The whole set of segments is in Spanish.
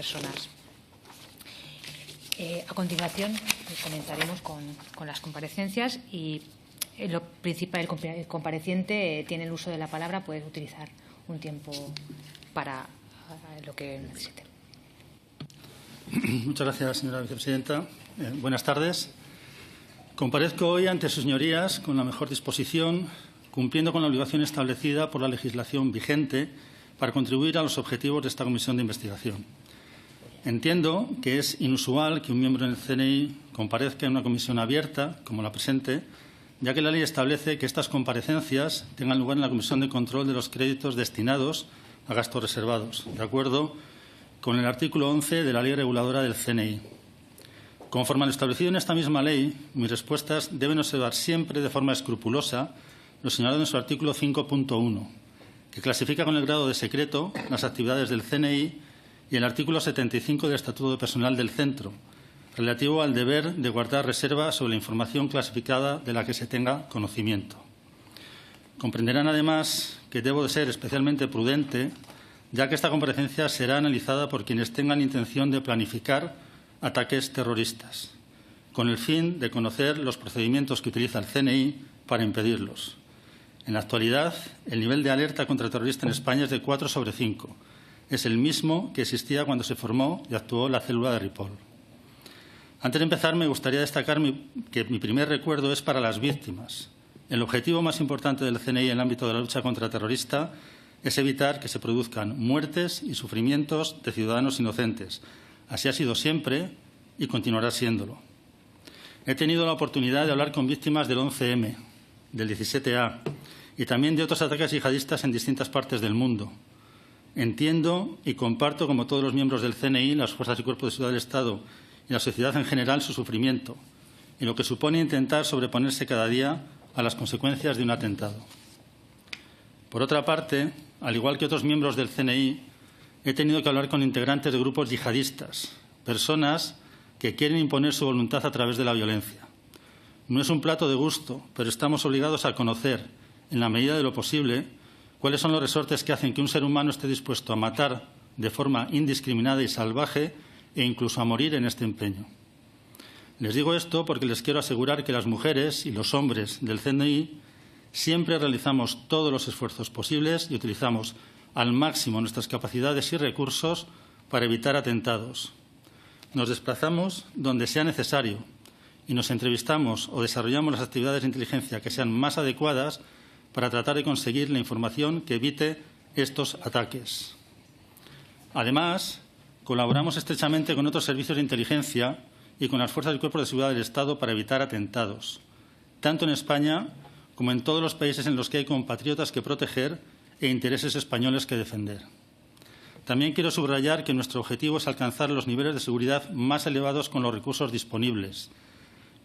personas. A continuación, comenzaremos con las comparecencias y lo principal, el compareciente tiene el uso de la palabra, puede utilizar un tiempo para lo que necesite. Muchas gracias, señora vicepresidenta. Buenas tardes. Comparezco hoy ante sus señorías con la mejor disposición, cumpliendo con la obligación establecida por la legislación vigente para contribuir a los objetivos de esta comisión de investigación. Entiendo que es inusual que un miembro del CNI comparezca en una comisión abierta, como la presente, ya que la ley establece que estas comparecencias tengan lugar en la Comisión de Control de los Créditos destinados a gastos reservados, de acuerdo con el artículo 11 de la Ley Reguladora del CNI. Conforme a lo establecido en esta misma ley, mis respuestas deben observar siempre de forma escrupulosa lo señalado en su artículo 5.1, que clasifica con el grado de secreto las actividades del CNI, y el artículo 75 del Estatuto de Personal del Centro, relativo al deber de guardar reserva sobre la información clasificada de la que se tenga conocimiento. Comprenderán, además, que debo de ser especialmente prudente, ya que esta comparecencia será analizada por quienes tengan intención de planificar ataques terroristas, con el fin de conocer los procedimientos que utiliza el CNI para impedirlos. En la actualidad, el nivel de alerta contra terrorista en España es de 4 sobre 5. Es el mismo que existía cuando se formó y actuó la célula de Ripoll. Antes de empezar, me gustaría destacar que mi primer recuerdo es para las víctimas. El objetivo más importante del CNI en el ámbito de la lucha contra el terrorista es evitar que se produzcan muertes y sufrimientos de ciudadanos inocentes. Así ha sido siempre y continuará siéndolo. He tenido la oportunidad de hablar con víctimas del 11M, del 17A y también de otros ataques yihadistas en distintas partes del mundo. Entiendo y comparto, como todos los miembros del CNI, las fuerzas y cuerpos de seguridad del Estado y la sociedad en general, su sufrimiento y lo que supone intentar sobreponerse cada día a las consecuencias de un atentado. Por otra parte, al igual que otros miembros del CNI, he tenido que hablar con integrantes de grupos yihadistas, personas que quieren imponer su voluntad a través de la violencia. No es un plato de gusto, pero estamos obligados a conocer, en la medida de lo posible, cuáles son los resortes que hacen que un ser humano esté dispuesto a matar de forma indiscriminada y salvaje e incluso a morir en este empeño. Les digo esto porque les quiero asegurar que las mujeres y los hombres del CNI siempre realizamos todos los esfuerzos posibles y utilizamos al máximo nuestras capacidades y recursos para evitar atentados. Nos desplazamos donde sea necesario y nos entrevistamos o desarrollamos las actividades de inteligencia que sean más adecuadas para tratar de conseguir la información que evite estos ataques. Además, colaboramos estrechamente con otros servicios de inteligencia y con las fuerzas y cuerpos de seguridad del Estado para evitar atentados, tanto en España como en todos los países en los que hay compatriotas que proteger e intereses españoles que defender. También quiero subrayar que nuestro objetivo es alcanzar los niveles de seguridad más elevados con los recursos disponibles,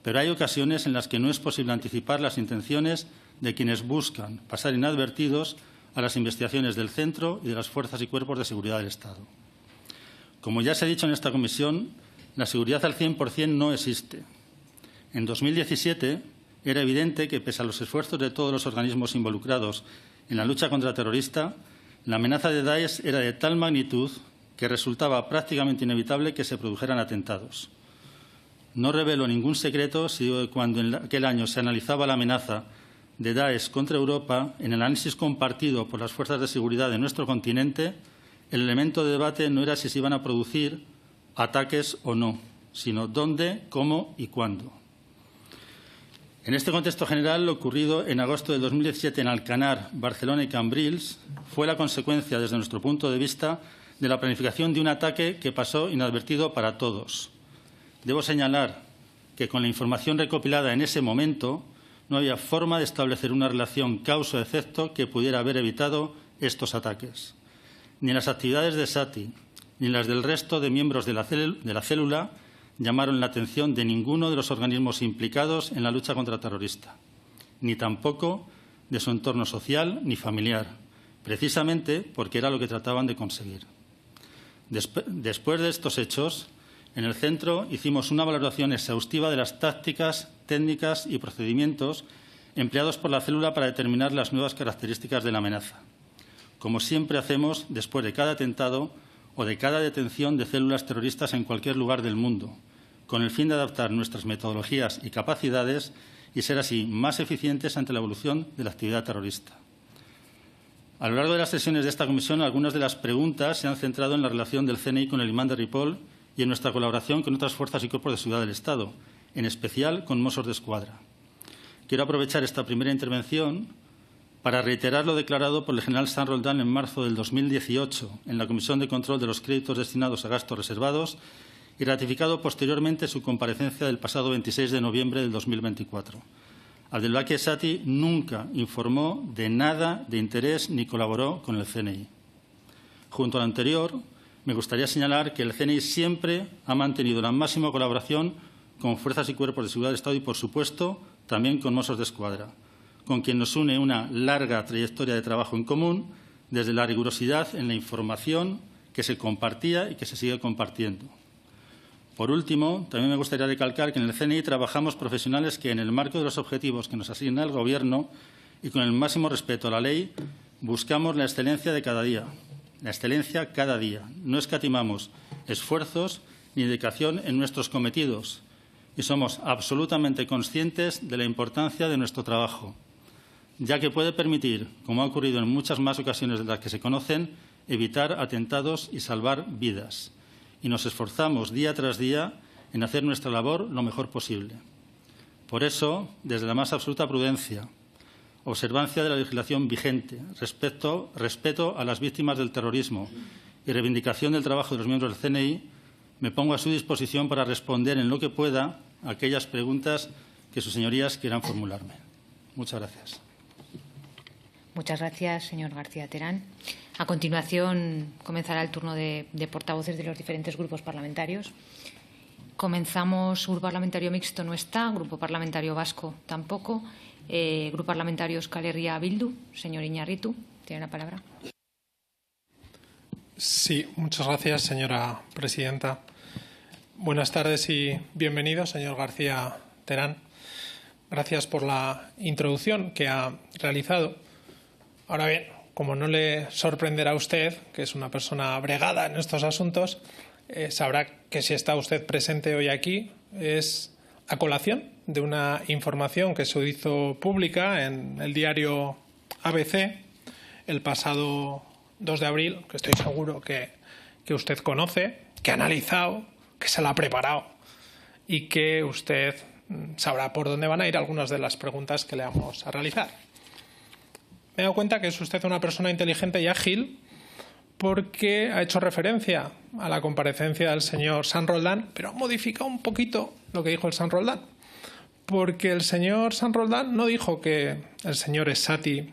pero hay ocasiones en las que no es posible anticipar las intenciones de quienes buscan pasar inadvertidos a las investigaciones del Centro y de las fuerzas y cuerpos de seguridad del Estado. Como ya se ha dicho en esta comisión, la seguridad al 100% no existe. En 2017 era evidente que, pese a los esfuerzos de todos los organismos involucrados en la lucha contra el terrorista, la amenaza de Daesh era de tal magnitud que resultaba prácticamente inevitable que se produjeran atentados. No revelo ningún secreto si digo que cuando en aquel año se analizaba la amenaza de Daesh contra Europa, en el análisis compartido por las fuerzas de seguridad de nuestro continente, el elemento de debate no era si se iban a producir ataques o no, sino dónde, cómo y cuándo. En este contexto general, lo ocurrido en agosto de 2017 en Alcanar, Barcelona y Cambrils fue la consecuencia, desde nuestro punto de vista, de la planificación de un ataque que pasó inadvertido para todos. Debo señalar que, con la información recopilada en ese momento, no había forma de establecer una relación causa-efecto que pudiera haber evitado estos ataques. Ni las actividades de SATI ni las del resto de miembros de la célula llamaron la atención de ninguno de los organismos implicados en la lucha contra el terrorista, ni tampoco de su entorno social ni familiar, precisamente porque era lo que trataban de conseguir. Después de estos hechos, en el centro hicimos una valoración exhaustiva de las tácticas, técnicas y procedimientos empleados por la célula para determinar las nuevas características de la amenaza. Como siempre hacemos, después de cada atentado, o de cada detención de células terroristas en cualquier lugar del mundo, con el fin de adaptar nuestras metodologías y capacidades y ser así más eficientes ante la evolución de la actividad terrorista. A lo largo de las sesiones de esta comisión, algunas de las preguntas se han centrado en la relación del CNI con el imán de Ripoll y en nuestra colaboración con otras fuerzas y cuerpos de seguridad del Estado, en especial con Mossos d'Esquadra. Quiero aprovechar esta primera intervención para reiterar lo declarado por el general San Roldán en marzo del 2018 en la Comisión de Control de los Créditos destinados a gastos reservados y ratificado posteriormente su comparecencia del pasado 26 de noviembre del 2024. Abdelbaki Esati nunca informó de nada de interés ni colaboró con el CNI. Junto a lo anterior, me gustaría señalar que el CNI siempre ha mantenido la máxima colaboración con fuerzas y cuerpos de seguridad del Estado y, por supuesto, también con Mossos d'Esquadra, con quien nos une una larga trayectoria de trabajo en común, desde la rigurosidad en la información que se compartía y que se sigue compartiendo. Por último, también me gustaría recalcar que en el CNI trabajamos profesionales que, en el marco de los objetivos que nos asigna el Gobierno y con el máximo respeto a la ley, buscamos la excelencia de cada día. La excelencia cada día. No escatimamos esfuerzos ni dedicación en nuestros cometidos y somos absolutamente conscientes de la importancia de nuestro trabajo, ya que puede permitir, como ha ocurrido en muchas más ocasiones de las que se conocen, evitar atentados y salvar vidas. Y nos esforzamos día tras día en hacer nuestra labor lo mejor posible. Por eso, desde la más absoluta prudencia, observancia de la legislación vigente, respeto a las víctimas del terrorismo y reivindicación del trabajo de los miembros del CNI, me pongo a su disposición para responder en lo que pueda a aquellas preguntas que sus señorías quieran formularme. Muchas gracias. Muchas gracias, señor García Terán. A continuación, comenzará el turno de portavoces de los diferentes grupos parlamentarios. Comenzamos. Grupo Parlamentario Mixto no está, Grupo Parlamentario Vasco tampoco. Grupo Parlamentario Euskal Herria Bildu, señor Iñarritu, tiene la palabra. Sí, muchas gracias, señora presidenta. Buenas tardes y bienvenido, señor García Terán. Gracias por la introducción que ha realizado. Ahora bien, como no le sorprenderá a usted, que es una persona bregada en estos asuntos, sabrá que si está usted presente hoy aquí es a colación de una información que se hizo pública en el diario ABC el pasado 2 de abril, que estoy seguro que usted conoce, que ha analizado, que se la ha preparado y que usted sabrá por dónde van a ir algunas de las preguntas que le vamos a realizar. Me he dado cuenta que es usted una persona inteligente y ágil porque ha hecho referencia a la comparecencia del señor San Roldán, pero ha modificado un poquito lo que dijo el San Roldán. Porque el señor San Roldán no dijo que el señor Esati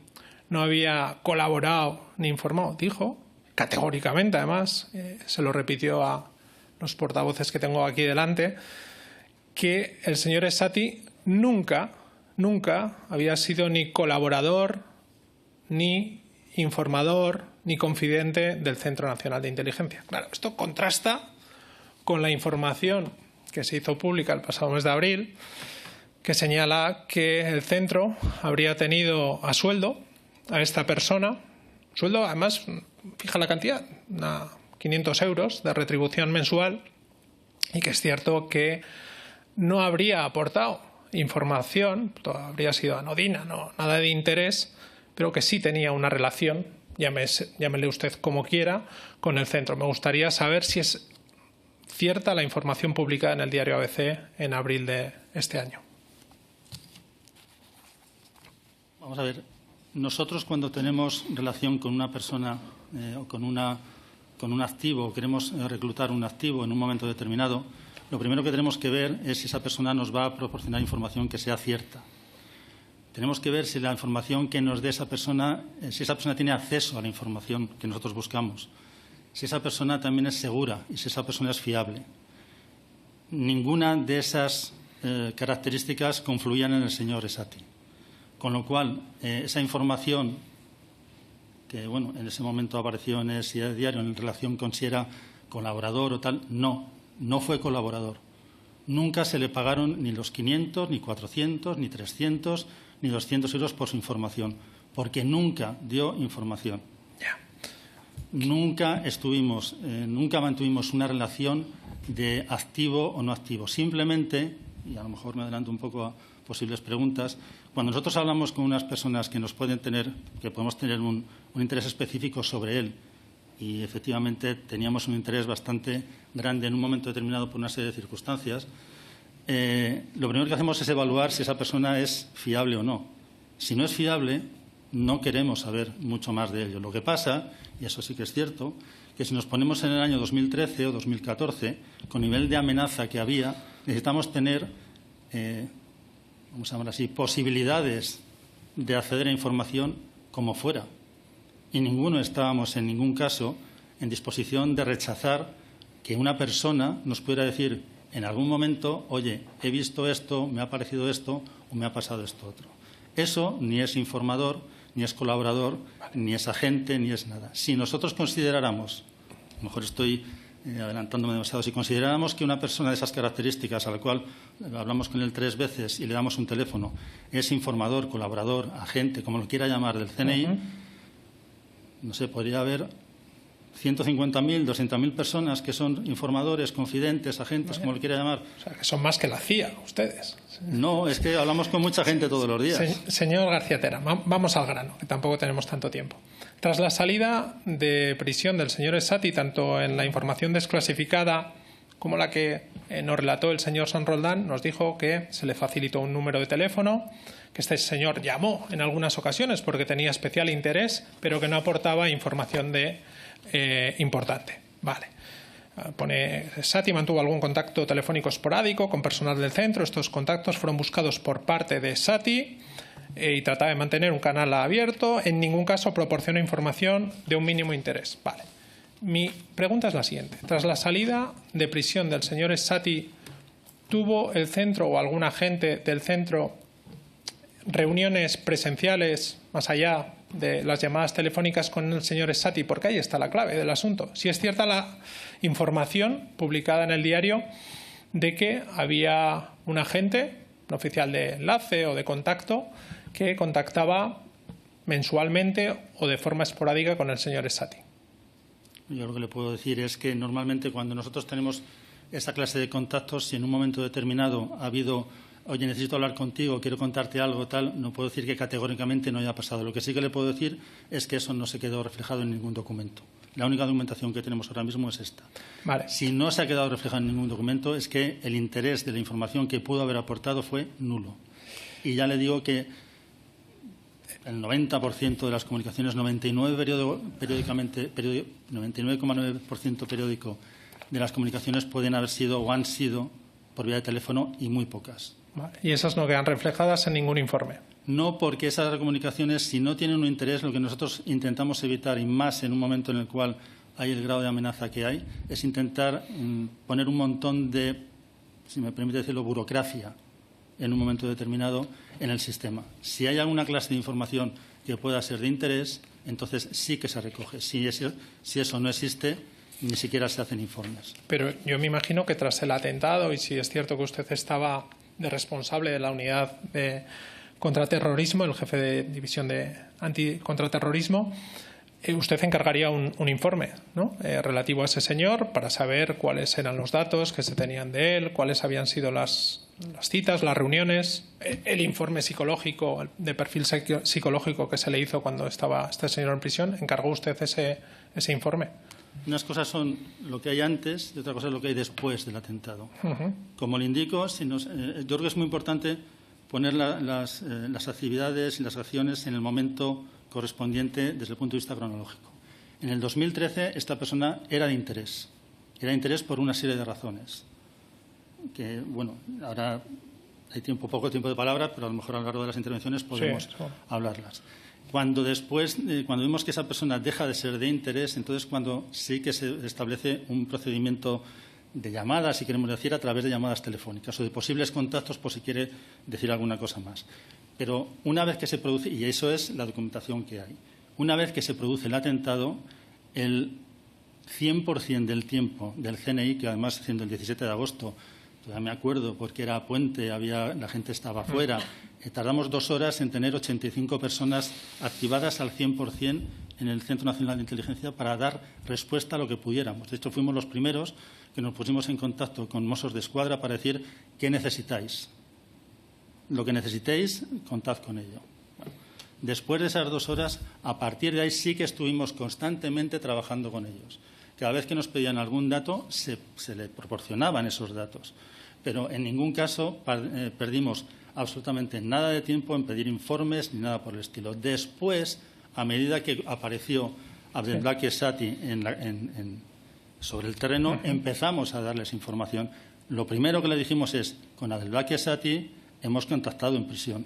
no había colaborado ni informó. Dijo, categóricamente además, se lo repitió a los portavoces que tengo aquí delante, que el señor Esati nunca había sido ni colaborador, ni informador, ni confidente del Centro Nacional de Inteligencia. Claro, esto contrasta con la información que se hizo pública el pasado mes de abril, que señala que el centro habría tenido a sueldo a esta persona, sueldo además, fija la cantidad, 500 euros de retribución mensual, y que es cierto que no habría aportado información, habría sido anodina, no, nada de interés, pero que sí tenía una relación, llámele usted como quiera, con el centro. Me gustaría saber si es cierta la información publicada en el diario ABC en abril de este año. Vamos a ver, nosotros cuando tenemos relación con una persona o con un activo, queremos reclutar un activo en un momento determinado, lo primero que tenemos que ver es si esa persona nos va a proporcionar información que sea cierta. Tenemos que ver si la información que nos dé esa persona, si esa persona tiene acceso a la información que nosotros buscamos, si esa persona también es segura y si esa persona es fiable. Ninguna de esas características confluían en el señor Esati. Con lo cual, esa información que bueno, en ese momento apareció en el diario en relación con si era colaborador o tal, no fue colaborador. Nunca se le pagaron ni los 500, ni 400, ni 300, ni 200 euros por su información, porque nunca dio información. Ya. nunca mantuvimos una relación de activo o no activo. Simplemente, y a lo mejor me adelanto un poco a posibles preguntas, cuando nosotros hablamos con unas personas que podemos tener un interés específico sobre él, y efectivamente teníamos un interés bastante grande en un momento determinado por una serie de circunstancias, lo primero que hacemos es evaluar si esa persona es fiable o no. Si no es fiable, no queremos saber mucho más de ello. Lo que pasa, y eso sí que es cierto, que si nos ponemos en el año 2013 o 2014, con nivel de amenaza que había, necesitamos tener, vamos a llamar así, posibilidades de acceder a información como fuera. Y ninguno estábamos en ningún caso en disposición de rechazar que una persona nos pudiera decir en algún momento, oye, he visto esto, me ha parecido esto o me ha pasado esto otro. Eso ni es informador, ni es colaborador, ni es agente, ni es nada. Si nosotros consideráramos, a lo mejor estoy adelantándome demasiado, si consideráramos que una persona de esas características, a la cual hablamos con él 3 veces y le damos un teléfono, es informador, colaborador, agente, como lo quiera llamar, del CNI, no sé, podría haber 150.000, 200.000 personas que son informadores, confidentes, agentes, como lo quiera llamar. O sea, que son más que la CIA, ustedes. No, es que hablamos con mucha gente todos los días. Señor García Terán, vamos al grano, que tampoco tenemos tanto tiempo. Tras la salida de prisión del señor Essati, tanto en la información desclasificada como la que nos relató el señor San Roldán, nos dijo que se le facilitó un número de teléfono, que este señor llamó en algunas ocasiones porque tenía especial interés, pero que no aportaba información importante. Vale. Pone, Essati mantuvo algún contacto telefónico esporádico con personal del centro. Estos contactos fueron buscados por parte de Essati y trataba de mantener un canal abierto. En ningún caso proporcionó información de un mínimo interés. Vale. Mi pregunta es la siguiente. Tras la salida de prisión del señor Essati, ¿tuvo el centro o algún agente del centro reuniones presenciales más allá de las llamadas telefónicas con el señor Essati? Porque ahí está la clave del asunto. Si es cierta la información publicada en el diario de que había un agente, un oficial de enlace o de contacto, que contactaba mensualmente o de forma esporádica con el señor Essati. Yo lo que le puedo decir es que normalmente cuando nosotros tenemos esa clase de contactos, si en un momento determinado ha habido, oye, necesito hablar contigo, quiero contarte algo, tal, no puedo decir que categóricamente no haya pasado. Lo que sí que le puedo decir es que eso no se quedó reflejado en ningún documento. La única documentación que tenemos ahora mismo es esta. Vale. Si no se ha quedado reflejado en ningún documento, es que el interés de la información que pudo haber aportado fue nulo. Y ya le digo que el 90% de las comunicaciones, 99,9% periódico de las comunicaciones pueden haber sido o han sido por vía de teléfono y muy pocas. Vale. Y esas no quedan reflejadas en ningún informe. No, porque esas comunicaciones, si no tienen un interés, lo que nosotros intentamos evitar, y más en un momento en el cual hay el grado de amenaza que hay, es intentar poner un montón de, si me permite decirlo, burocracia en un momento determinado en el sistema. Si hay alguna clase de información que pueda ser de interés, entonces sí que se recoge. Si eso no existe, ni siquiera se hacen informes. Pero yo me imagino que tras el atentado, y si es cierto que usted estaba de responsable de la unidad de contraterrorismo, el jefe de división de anticontraterrorismo, usted encargaría un informe, ¿no? Relativo a ese señor para saber cuáles eran los datos que se tenían de él, cuáles habían sido las citas, las reuniones, el informe psicológico, de perfil psicológico que se le hizo cuando estaba este señor en prisión. ¿Encargó usted ese informe? Unas cosas son lo que hay antes y otra cosa es lo que hay después del atentado. Como le indico, yo creo que es muy importante poner las actividades y las acciones en el momento correspondiente desde el punto de vista cronológico. En el 2013 esta persona era de interés. Era de interés por una serie de razones. Que, bueno, ahora hay poco tiempo de palabra, pero a lo mejor a lo largo de las intervenciones podemos hablarlas. Cuando vemos que esa persona deja de ser de interés, entonces cuando sí que se establece un procedimiento de llamadas, si queremos decir, a través de llamadas telefónicas o de posibles contactos, por si quiere decir alguna cosa más. Pero una vez que se produce, y eso es la documentación que hay, una vez que se produce el atentado, el 100% del tiempo del CNI, que además siendo el 17 de agosto, todavía me acuerdo porque era puente, la gente estaba fuera, tardamos 2 horas en tener 85 personas activadas al 100% en el Centro Nacional de Inteligencia para dar respuesta a lo que pudiéramos. De hecho, fuimos los primeros que nos pusimos en contacto con Mossos de Escuadra para decir ¿qué necesitáis? Lo que necesitéis, contad con ello. Después de esas 2 horas, a partir de ahí sí que estuvimos constantemente trabajando con ellos. Cada vez que nos pedían algún dato, se le proporcionaban esos datos. Pero en ningún caso perdimos absolutamente nada de tiempo en pedir informes ni nada por el estilo. Después, a medida que apareció Abdelbaki Sati sobre el terreno, empezamos a darles información. Lo primero que le dijimos es, con Abdelbaki Sati hemos contactado en prisión.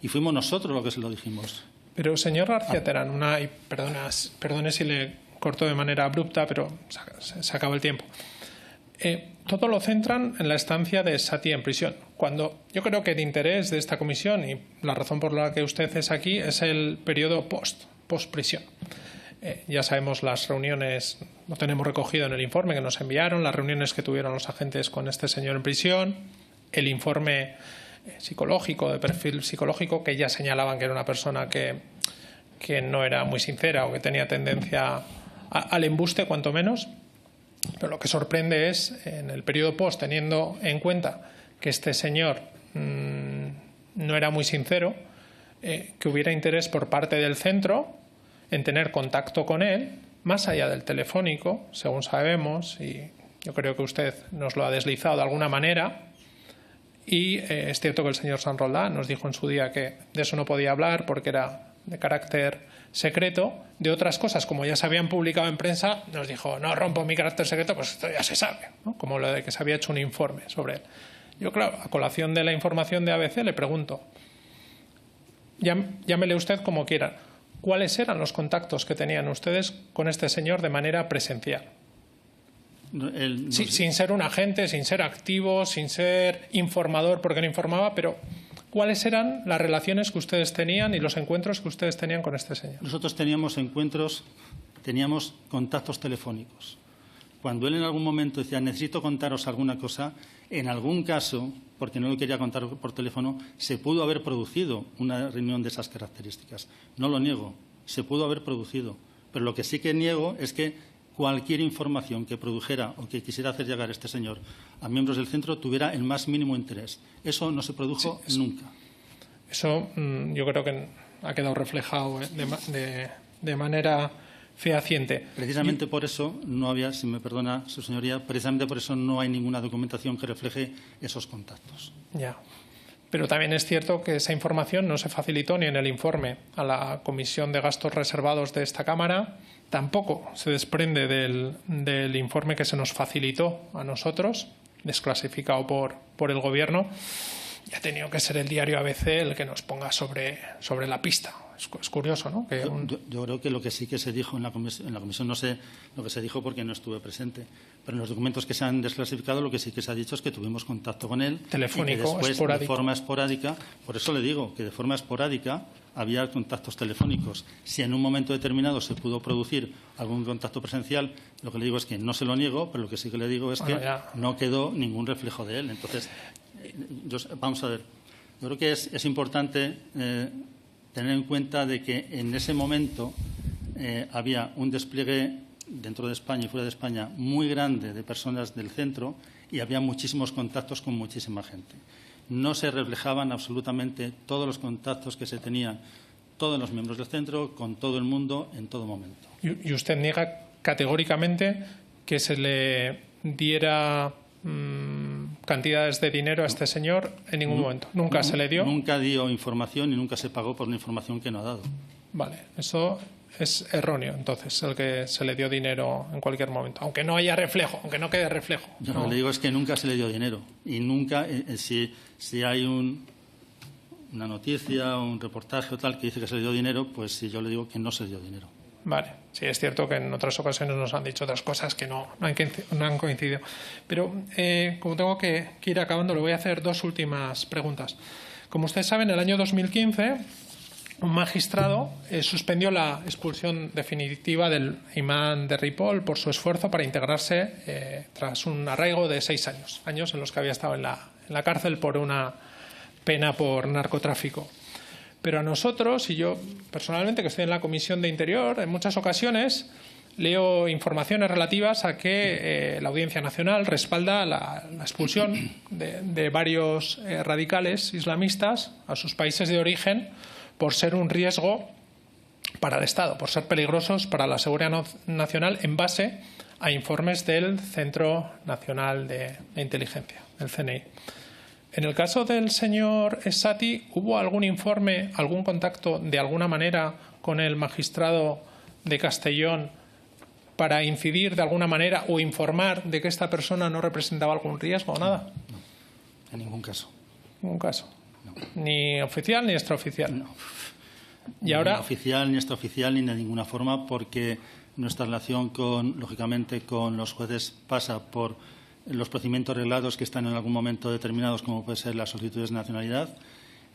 Y fuimos nosotros los que se lo dijimos. Pero, señor García Terán, y perdone si le corto de manera abrupta, pero se acaba el tiempo. Todo lo centran en la estancia de Sati en prisión, cuando yo creo que el interés de esta comisión y la razón por la que usted es aquí es el periodo post-prisión. Ya sabemos las reuniones, lo tenemos recogido en el informe que nos enviaron, las reuniones que tuvieron los agentes con este señor en prisión, el informe psicológico, de perfil psicológico, que ya señalaban que era una persona que no era muy sincera o que tenía tendencia al embuste, cuanto menos. Pero lo que sorprende es, en el periodo post, teniendo en cuenta que este señor no era muy sincero, que hubiera interés por parte del centro en tener contacto con él, más allá del telefónico, según sabemos, y yo creo que usted nos lo ha deslizado de alguna manera. Y es cierto que el señor San Roldán nos dijo en su día que de eso no podía hablar porque era de carácter secreto. De otras cosas, como ya se habían publicado en prensa, nos dijo, no rompo mi carácter secreto, pues esto ya se sabe, ¿no? Como lo de que se había hecho un informe sobre él. Yo, claro, a colación de la información de ABC le pregunto, llámele usted como quiera, ¿cuáles eran los contactos que tenían ustedes con este señor de manera presencial? Sin ser un agente, sin ser activo, sin ser informador porque no informaba, pero ¿cuáles eran las relaciones que ustedes tenían y los encuentros que ustedes tenían con este señor? Nosotros teníamos contactos telefónicos. Cuando él en algún momento decía, necesito contaros alguna cosa, en algún caso, porque no lo quería contar por teléfono, se pudo haber producido una reunión de esas características. No lo niego, se pudo haber producido. Pero lo que sí que niego es que cualquier información que produjera o que quisiera hacer llegar este señor a miembros del centro tuviera el más mínimo interés. Eso no se produjo nunca. Eso yo creo que ha quedado reflejado de manera fehaciente. Precisamente por eso no había, si me perdona su señoría, precisamente por eso no hay ninguna documentación que refleje esos contactos. Ya. Pero también es cierto que esa información no se facilitó ni en el informe a la Comisión de Gastos Reservados de esta Cámara, tampoco se desprende del informe que se nos facilitó a nosotros, desclasificado por el Gobierno. Y ha tenido que ser el diario ABC el que nos ponga sobre la pista. Es curioso, ¿no? Que yo creo que lo que sí que se dijo en la comisión, no sé lo que se dijo porque no estuve presente, pero en los documentos que se han desclasificado lo que sí que se ha dicho es que tuvimos contacto con él. Telefónico, y que después, esporádico. de forma esporádica, por eso le digo que de forma esporádica había contactos telefónicos. Si en un momento determinado se pudo producir algún contacto presencial, lo que le digo es que no se lo niego, pero lo que sí que le digo es que no quedó ningún reflejo de él. Entonces, vamos a ver, yo creo que es importante tener en cuenta de que en ese momento había un despliegue dentro de España y fuera de España muy grande de personas del centro y había muchísimos contactos con muchísima gente. No se reflejaban absolutamente todos los contactos que se tenían todos los miembros del centro con todo el mundo en todo momento. ¿Y usted niega categóricamente que se le diera cantidades de dinero a este señor en ningún momento? ¿Nunca se le dio? Nunca dio información y nunca se pagó por una información que no ha dado. Vale, eso es erróneo, entonces, el que se le dio dinero en cualquier momento, aunque no haya reflejo, aunque no quede reflejo. Yo lo que le digo es que nunca se le dio dinero y nunca, si hay una noticia o un reportaje o tal que dice que se le dio dinero, pues si yo le digo que no se le dio dinero. Vale, sí, es cierto que en otras ocasiones nos han dicho otras cosas que no han coincidido. Pero como tengo que ir acabando, le voy a hacer dos últimas preguntas. Como ustedes saben, en el año 2015, un magistrado suspendió la expulsión definitiva del imán de Ripoll por su esfuerzo para integrarse tras un arraigo de 6 años en los que había estado en la cárcel por una pena por narcotráfico. Pero a nosotros, y yo personalmente que estoy en la Comisión de Interior, en muchas ocasiones leo informaciones relativas a que la Audiencia Nacional respalda la expulsión de varios radicales islamistas a sus países de origen por ser un riesgo para el Estado, por ser peligrosos para la seguridad nacional en base a informes del Centro Nacional de Inteligencia, el CNI. En el caso del señor Essati, ¿hubo algún informe, algún contacto de alguna manera con el magistrado de Castellón para incidir de alguna manera o informar de que esta persona no representaba algún riesgo o nada? No, en ningún caso. Ningún caso. No. Ni oficial ni extraoficial. No. Y ahora, ni oficial, ni extraoficial, ni de ninguna forma, porque nuestra relación lógicamente, con los jueces pasa por los procedimientos reglados que están en algún momento determinados, como puede ser las solicitudes de nacionalidad,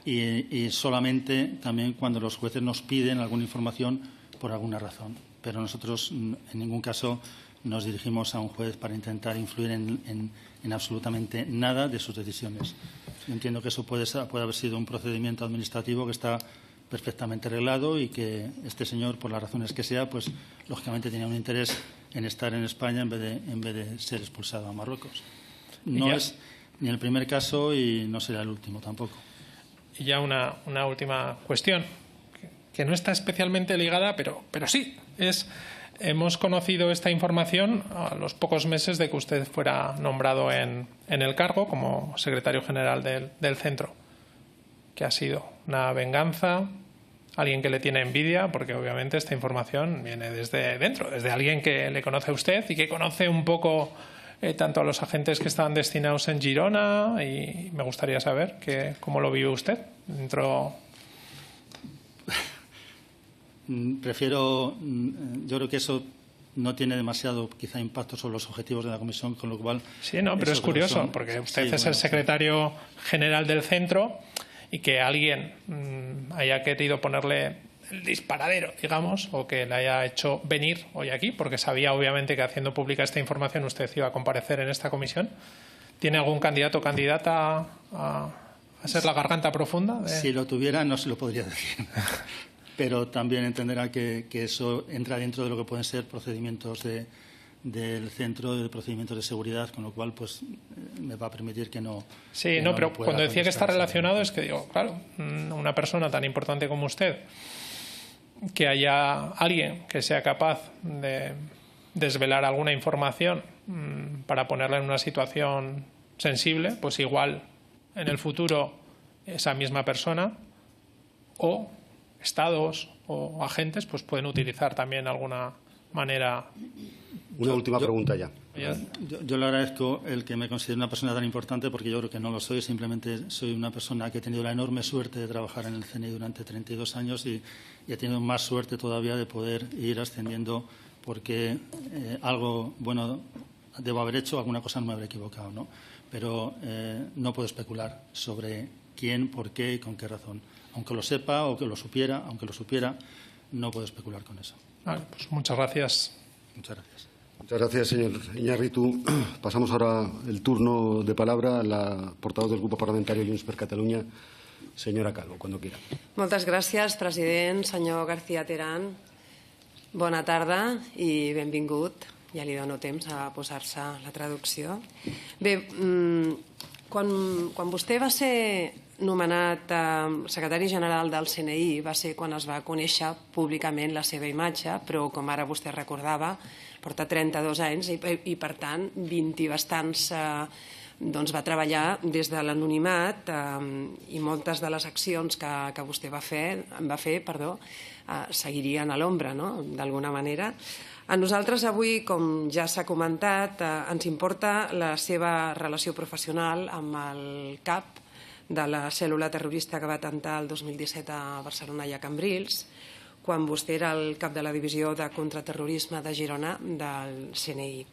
y solamente también cuando los jueces nos piden alguna información por alguna razón. Pero nosotros en ningún caso nos dirigimos a un juez para intentar influir en absolutamente nada de sus decisiones. Yo entiendo que eso puede haber sido un procedimiento administrativo que está perfectamente arreglado y que este señor, por las razones que sea, pues lógicamente tenía un interés en estar en España en vez de ser expulsado a Marruecos. No es ni el primer caso y no será el último tampoco. Y ya una última cuestión, que no está especialmente ligada, pero sí, hemos conocido esta información a los pocos meses de que usted fuera nombrado en el cargo como secretario general del centro. Que ha sido una venganza, alguien que le tiene envidia, porque obviamente esta información viene desde dentro, desde alguien que le conoce a usted y que conoce un poco tanto a los agentes que estaban destinados en Girona, y me gustaría saber cómo lo vive usted dentro. Yo creo que eso no tiene demasiado quizá impacto sobre los objetivos de la comisión, con lo cual... Sí, no, pero es curioso, porque usted es el secretario general del centro y que alguien haya querido ponerle el disparadero, digamos, o que le haya hecho venir hoy aquí, porque sabía obviamente que haciendo pública esta información usted iba a comparecer en esta comisión. ¿Tiene algún candidato o candidata a ser la garganta profunda? Si lo tuviera no se lo podría decir. Pero también entenderá que eso entra dentro de lo que pueden ser procedimientos del centro de procedimientos de seguridad, con lo cual pues me va a permitir que no. Sí, no, pero cuando decía que está relacionado es que digo, claro, una persona tan importante como usted, que haya alguien que sea capaz de desvelar alguna información para ponerla en una situación sensible, pues igual en el futuro esa misma persona o estados o agentes pues pueden utilizar también de alguna manera. Una última pregunta ya. Yo le agradezco el que me considere una persona tan importante, porque yo creo que no lo soy. Simplemente soy una persona que he tenido la enorme suerte de trabajar en el CNI durante 32 años y he tenido más suerte todavía de poder ir ascendiendo, porque algo bueno debo haber hecho, alguna cosa no me habré equivocado, ¿no? Pero no puedo especular sobre quién, por qué y con qué razón. Aunque lo sepa o que lo supiera, aunque lo supiera, no puedo especular con eso. Vale, pues muchas gracias. Muchas gracias. Muchas gracias, señor Iñárritu. Pasamos ahora el turno de palabra a la portavoz del Grupo Parlamentari Junts per Catalunya, senyora Calvo, cuando quiera. Moltes gràcies, president, senyor García Terán. Bona tarda i benvingut. Ja li dono temps a posar-se la traducció. Bé, quan vostè va ser nomenat secretari general del CNI va ser quan es va conèixer públicament la seva imatge, però com ara vostè recordava, porta 32 anys i per tant 20 i bastants va treballar des de l'anonimat i moltes de les accions que vostè va fer seguirien a l'ombra, no? D'alguna manera. A nosaltres avui, com ja s'ha comentat, ens importa la seva relació professional amb el cap de la cèl·lula terrorista que va atemptar el 2017 a Barcelona i a Cambrils, quan vostè era el cap de la divisió de contraterrorisme de Girona del CNI.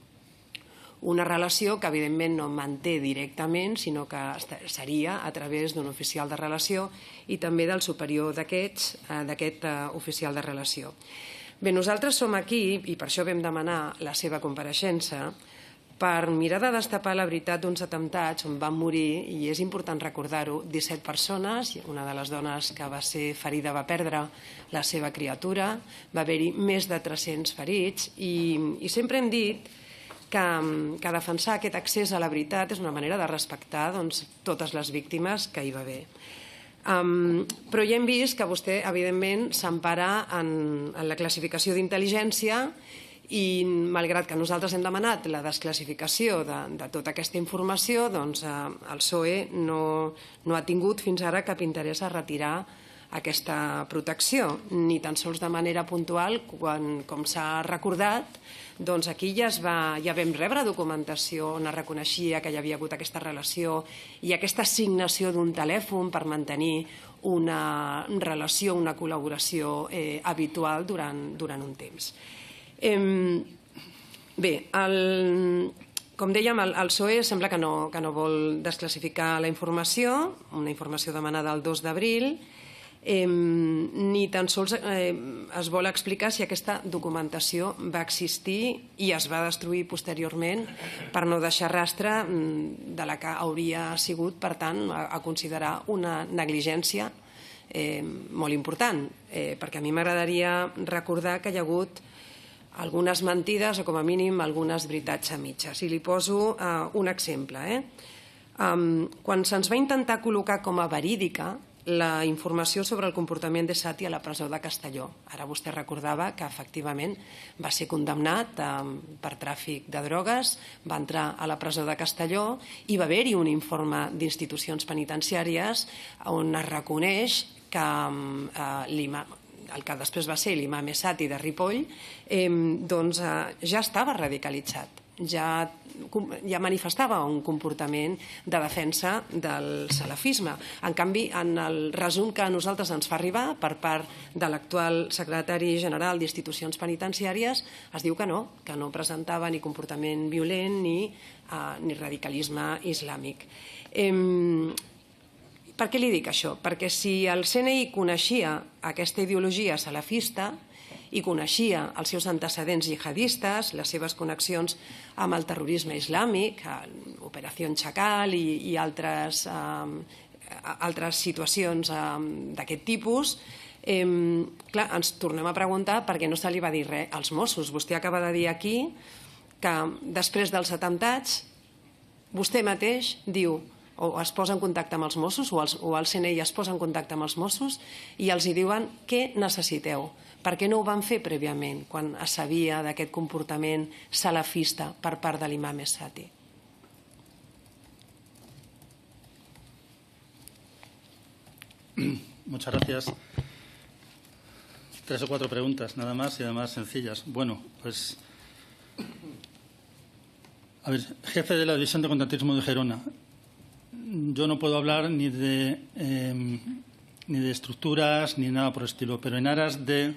Una relació que evidentment no manté directament, sinó que seria a través d'un oficial de relació i també del superior d'aquest oficial de relació. Bé, nosaltres som aquí, i per això vam demanar la seva compareixença, per mirar de destapar la veritat d'uns atemptats on van morir, i és important recordar-ho, 17 persones. Una de les dones que va ser ferida va perdre la seva criatura, va haver-hi més de 300 ferits, i sempre hem dit que defensar aquest accés a la veritat és una manera de respectar totes les víctimes que hi va haver. Però ja hem vist que vostè, evidentment, s'empara en la classificació d'intel·ligència, i malgrat que nosaltres hem demanat la desclassificació de tota aquesta informació, doncs el PSOE no ha tingut fins ara cap interès a retirar aquesta protecció, ni tan sols de manera puntual, quan, com s'ha recordat, doncs aquí ja vam rebre documentació on es reconeixia que hi havia hagut aquesta relació i aquesta assignació d'un telèfon per mantenir una relació, una col·laboració habitual durant un temps. Bé, com dèiem, el PSOE sembla que no vol desclassificar la informació, una informació demanada el 2 d'abril, ni tan sols es vol explicar si aquesta documentació va existir i es va destruir posteriorment per no deixar rastre de la que hauria sigut, per tant, a considerar una negligència molt important, perquè a mi m'agradaria recordar que hi ha hagut algunes mentides o, com a mínim, algunes veritats a mitges. I li poso un exemple. Quan se'ns va intentar col·locar com a verídica la informació sobre el comportament de Sati a la presó de Castelló. Ara vostè recordava que, efectivament, va ser condemnat per tràfic de drogues, va entrar a la presó de Castelló i va haver-hi un informe d'institucions penitenciàries on es reconeix que el que després va ser l'imam Sati de Ripoll, doncs ja estava radicalitzat, ja manifestava un comportament de defensa del salafisme. En canvi, en el resum que a nosaltres ens fa arribar per part de l'actual secretari general d'Institucions Penitenciàries, es diu que no presentava ni comportament violent ni radicalisme islàmic. Per què li dic això? Perquè si el CNI coneixia aquesta ideologia salafista i coneixia els seus antecedents jihadistes, les seves connexions amb el terrorisme islàmic, Operació Chacal i altres situacions d'aquest tipus, clar, ens tornem a preguntar per què no se li va dir res als Mossos. Vostè acaba de dir aquí que després dels atemptats vostè mateix diu o es posa en contacte amb els Mossos o el CNI es posa en contacte amb els Mossos i els diuen què necessiteu. Per què no ho van fer prèviament quan es sabia d'aquest comportament salafista per part de l'imam Sati? Muchas gracias. 3 o 4 preguntas, nada más y además sencillas. Bueno, pues, a ver, jefe de la División de Contratismo de Gerona. Yo no puedo hablar ni de estructuras ni nada por el estilo, pero en aras de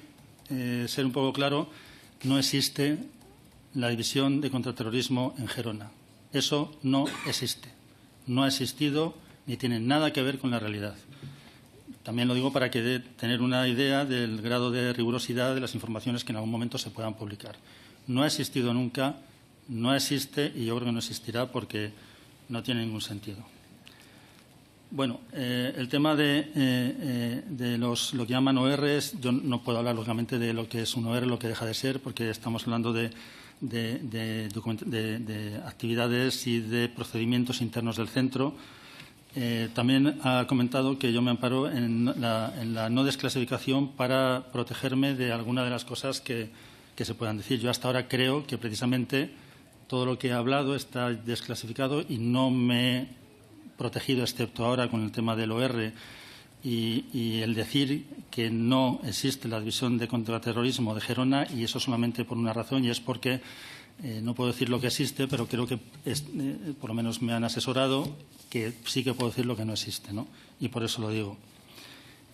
ser un poco claro, no existe la División de Contraterrorismo en Gerona. Eso no existe. No ha existido ni tiene nada que ver con la realidad. También lo digo para tener una idea del grado de rigurosidad de las informaciones que en algún momento se puedan publicar. No ha existido nunca, no existe y yo creo que no existirá porque no tiene ningún sentido. Bueno, el tema de lo que llaman ORs, yo no puedo hablar lógicamente de lo que es un OR, lo que deja de ser, porque estamos hablando de actividades y de procedimientos internos del centro. También ha comentado que yo me amparo en la no desclasificación para protegerme de alguna de las cosas que se puedan decir. Yo hasta ahora creo que precisamente todo lo que he hablado está desclasificado y no me he protegido, excepto ahora con el tema del OR y el decir que no existe la División de Contraterrorismo de Gerona, y eso solamente por una razón, y es porque no puedo decir lo que existe, pero creo que por lo menos me han asesorado que sí que puedo decir lo que no existe, ¿no? Y por eso lo digo.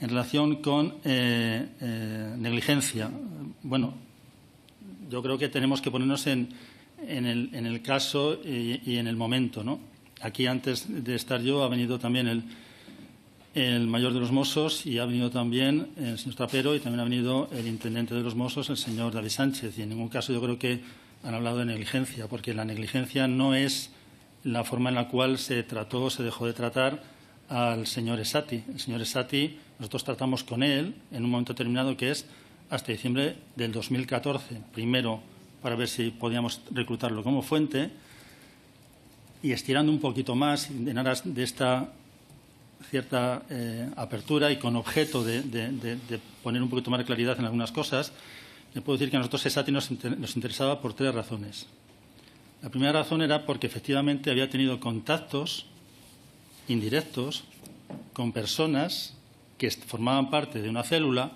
En relación con negligencia, bueno, yo creo que tenemos que ponernos en el caso y en el momento, ¿no? Aquí, antes de estar yo, ha venido también el mayor de los Mossos y ha venido también el señor Trapero y también ha venido el intendente de los Mossos, el señor David Sánchez. Y en ningún caso yo creo que han hablado de negligencia, porque la negligencia no es la forma en la cual se trató o se dejó de tratar al señor Esati. El señor Esati, nosotros tratamos con él en un momento determinado que es hasta diciembre del 2014. Primero, para ver si podíamos reclutarlo como fuente, y estirando un poquito más en aras de esta cierta apertura y con objeto de poner un poquito más de claridad en algunas cosas, le puedo decir que a nosotros Esati nos interesaba por 3 razones. La primera razón era porque efectivamente había tenido contactos indirectos con personas que formaban parte de una célula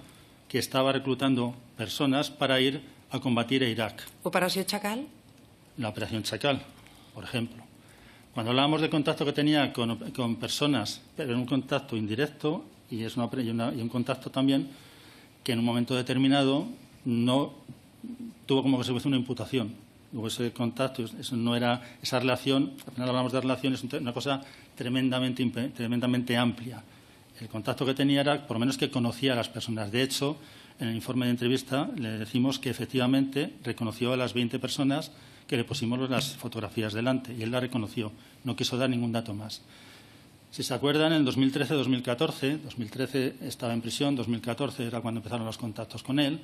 que estaba reclutando personas para ir a combatir a Irak. ¿Operació Chacal? La operación Chacal, por ejemplo. Cuando hablábamos de contacto que tenía con personas, pero en un contacto indirecto y un contacto también que en un momento determinado no tuvo como consecuencia una imputación. Hubo ese contacto, eso no era esa relación, al final hablamos de relación, es una cosa tremendamente amplia. El contacto que tenía era, por lo menos, que conocía a las personas. De hecho, en el informe de entrevista le decimos que efectivamente reconoció a las 20 personas que le pusimos las fotografías delante y él la reconoció. No quiso dar ningún dato más. Si se acuerdan, en 2013-2014, 2013 estaba en prisión, 2014 era cuando empezaron los contactos con él,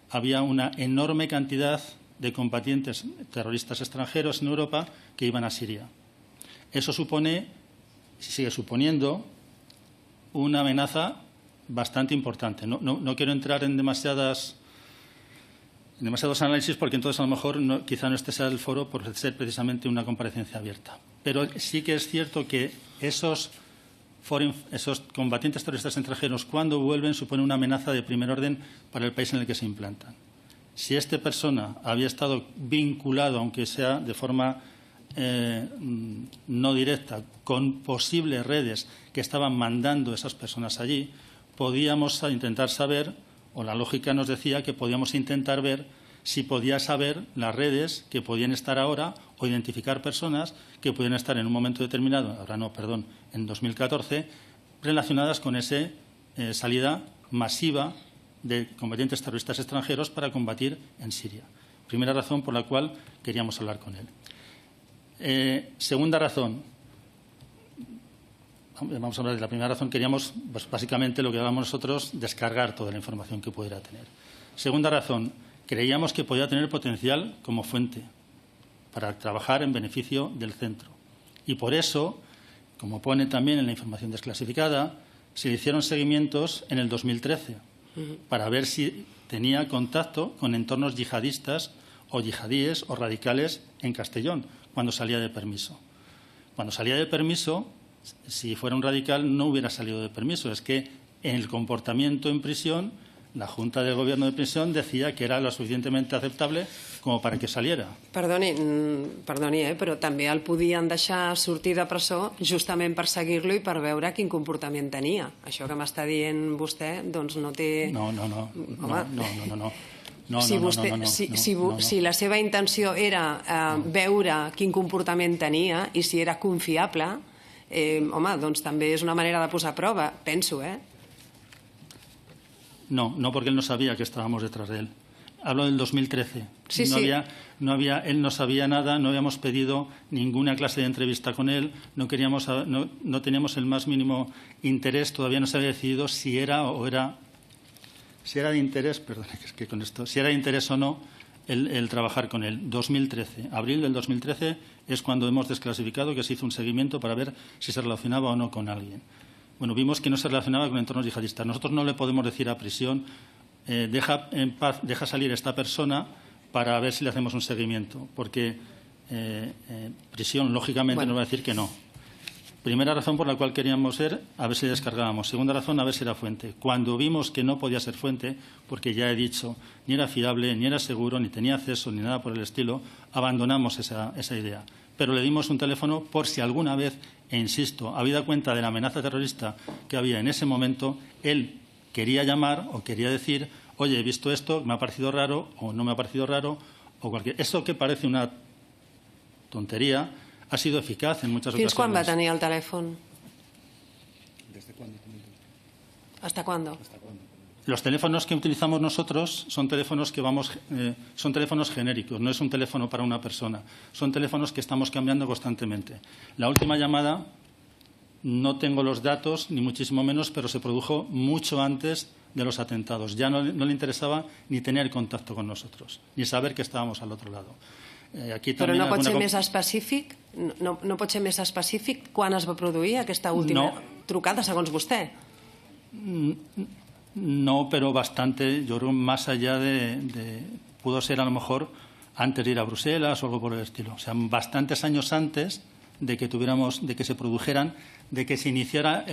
había una enorme cantidad de combatientes terroristas extranjeros en Europa que iban a Siria. Eso supone, sigue suponiendo, una amenaza bastante importante. No quiero entrar en demasiados análisis porque entonces a lo mejor quizá no este sea el foro por ser precisamente una comparecencia abierta. Pero sí que es cierto que esos combatientes terroristas extranjeros, cuando vuelven, suponen una amenaza de primer orden para el país en el que se implantan. Si esta persona había estado vinculado, aunque sea de forma no directa, con posibles redes que estaban mandando esas personas allí, podíamos intentar saber, o la lógica nos decía que podíamos intentar ver si podía saber las redes que podían estar ahora o identificar personas que podían estar en un momento determinado, en 2014, relacionadas con esa salida masiva de combatientes terroristas extranjeros para combatir en Siria. Primera razón por la cual queríamos hablar con él. Segunda razón. Vamos a hablar de la primera razón. Queríamos, pues, básicamente, lo que hablamos nosotros, descargar toda la información que pudiera tener. Segunda razón. Creíamos que podía tener potencial como fuente para trabajar en beneficio del centro. Y por eso, como pone también en la información desclasificada, se le hicieron seguimientos en el 2013 para ver si tenía contacto con entornos yihadistas o yihadíes o radicales en Castellón, cuando salía de permiso. Cuando salía de permiso, si fuera un radical, no hubiera salido de permiso. Es que en el comportamiento en prisión, la Junta de Gobierno de prisión decía que era lo suficientemente aceptable como para que saliera. Perdoni, però també el podien deixar sortir de presó justament per seguir-lo i per veure quin comportament tenia. Això que m'està dient vostè, doncs no té... No. Si la seva intenció era veure quin comportament tenia i si era confiable, doncs també és una manera de posar a prova, penso, No, porque él no sabía que estábamos detrás de él. Hablo del 2013. Sí. Él no sabía nada, no habíamos pedido ninguna clase de entrevista con él, no teníamos el más mínimo interés, todavía no se había decidido si era de interés, si era de interés o no el trabajar con él. 2013, abril del 2013 es cuando hemos desclasificado que se hizo un seguimiento para ver si se relacionaba o no con alguien. Bueno, vimos que no se relacionaba con entornos yihadistas. Nosotros no le podemos decir a prisión, deja en paz, deja salir a esta persona para ver si le hacemos un seguimiento, porque prisión, lógicamente, nos va a decir que no. Primera razón por la cual queríamos a ver si descargábamos. Segunda razón, a ver si era fuente. Cuando vimos que no podía ser fuente, porque ya he dicho, ni era fiable, ni era seguro, ni tenía acceso, ni nada por el estilo, abandonamos esa idea. Pero le dimos un teléfono por si alguna vez, e insisto, habida cuenta de la amenaza terrorista que había en ese momento, él quería llamar o quería decir, oye, he visto esto, me ha parecido raro o no me ha parecido raro, o cualquier... Eso que parece una tontería ha sido eficaz en muchas ocasiones. ¿Fins quan va tenir el telèfon? ¿Desde cuándo? ¿Hasta cuándo? Los teléfonos que utilizamos nosotros son teléfonos son teléfonos genéricos, no es un teléfono para una persona. Son teléfonos que estamos cambiando constantemente. La última llamada, no tengo los datos, ni muchísimo menos, pero se produjo mucho antes de los atentados. Ya no le interesaba ni tener contacto con nosotros, ni saber que estábamos al otro lado. Però no pot ser més específic? No pot ser més específic quan es va produir aquesta última trucada, segons vostè? No, pero bastante, yo creo, más allá pudo ser a lo mejor antes de ir a Bruselas o algo por el estilo. O sea, bastantes años antes de que se produjeran, de que se iniciara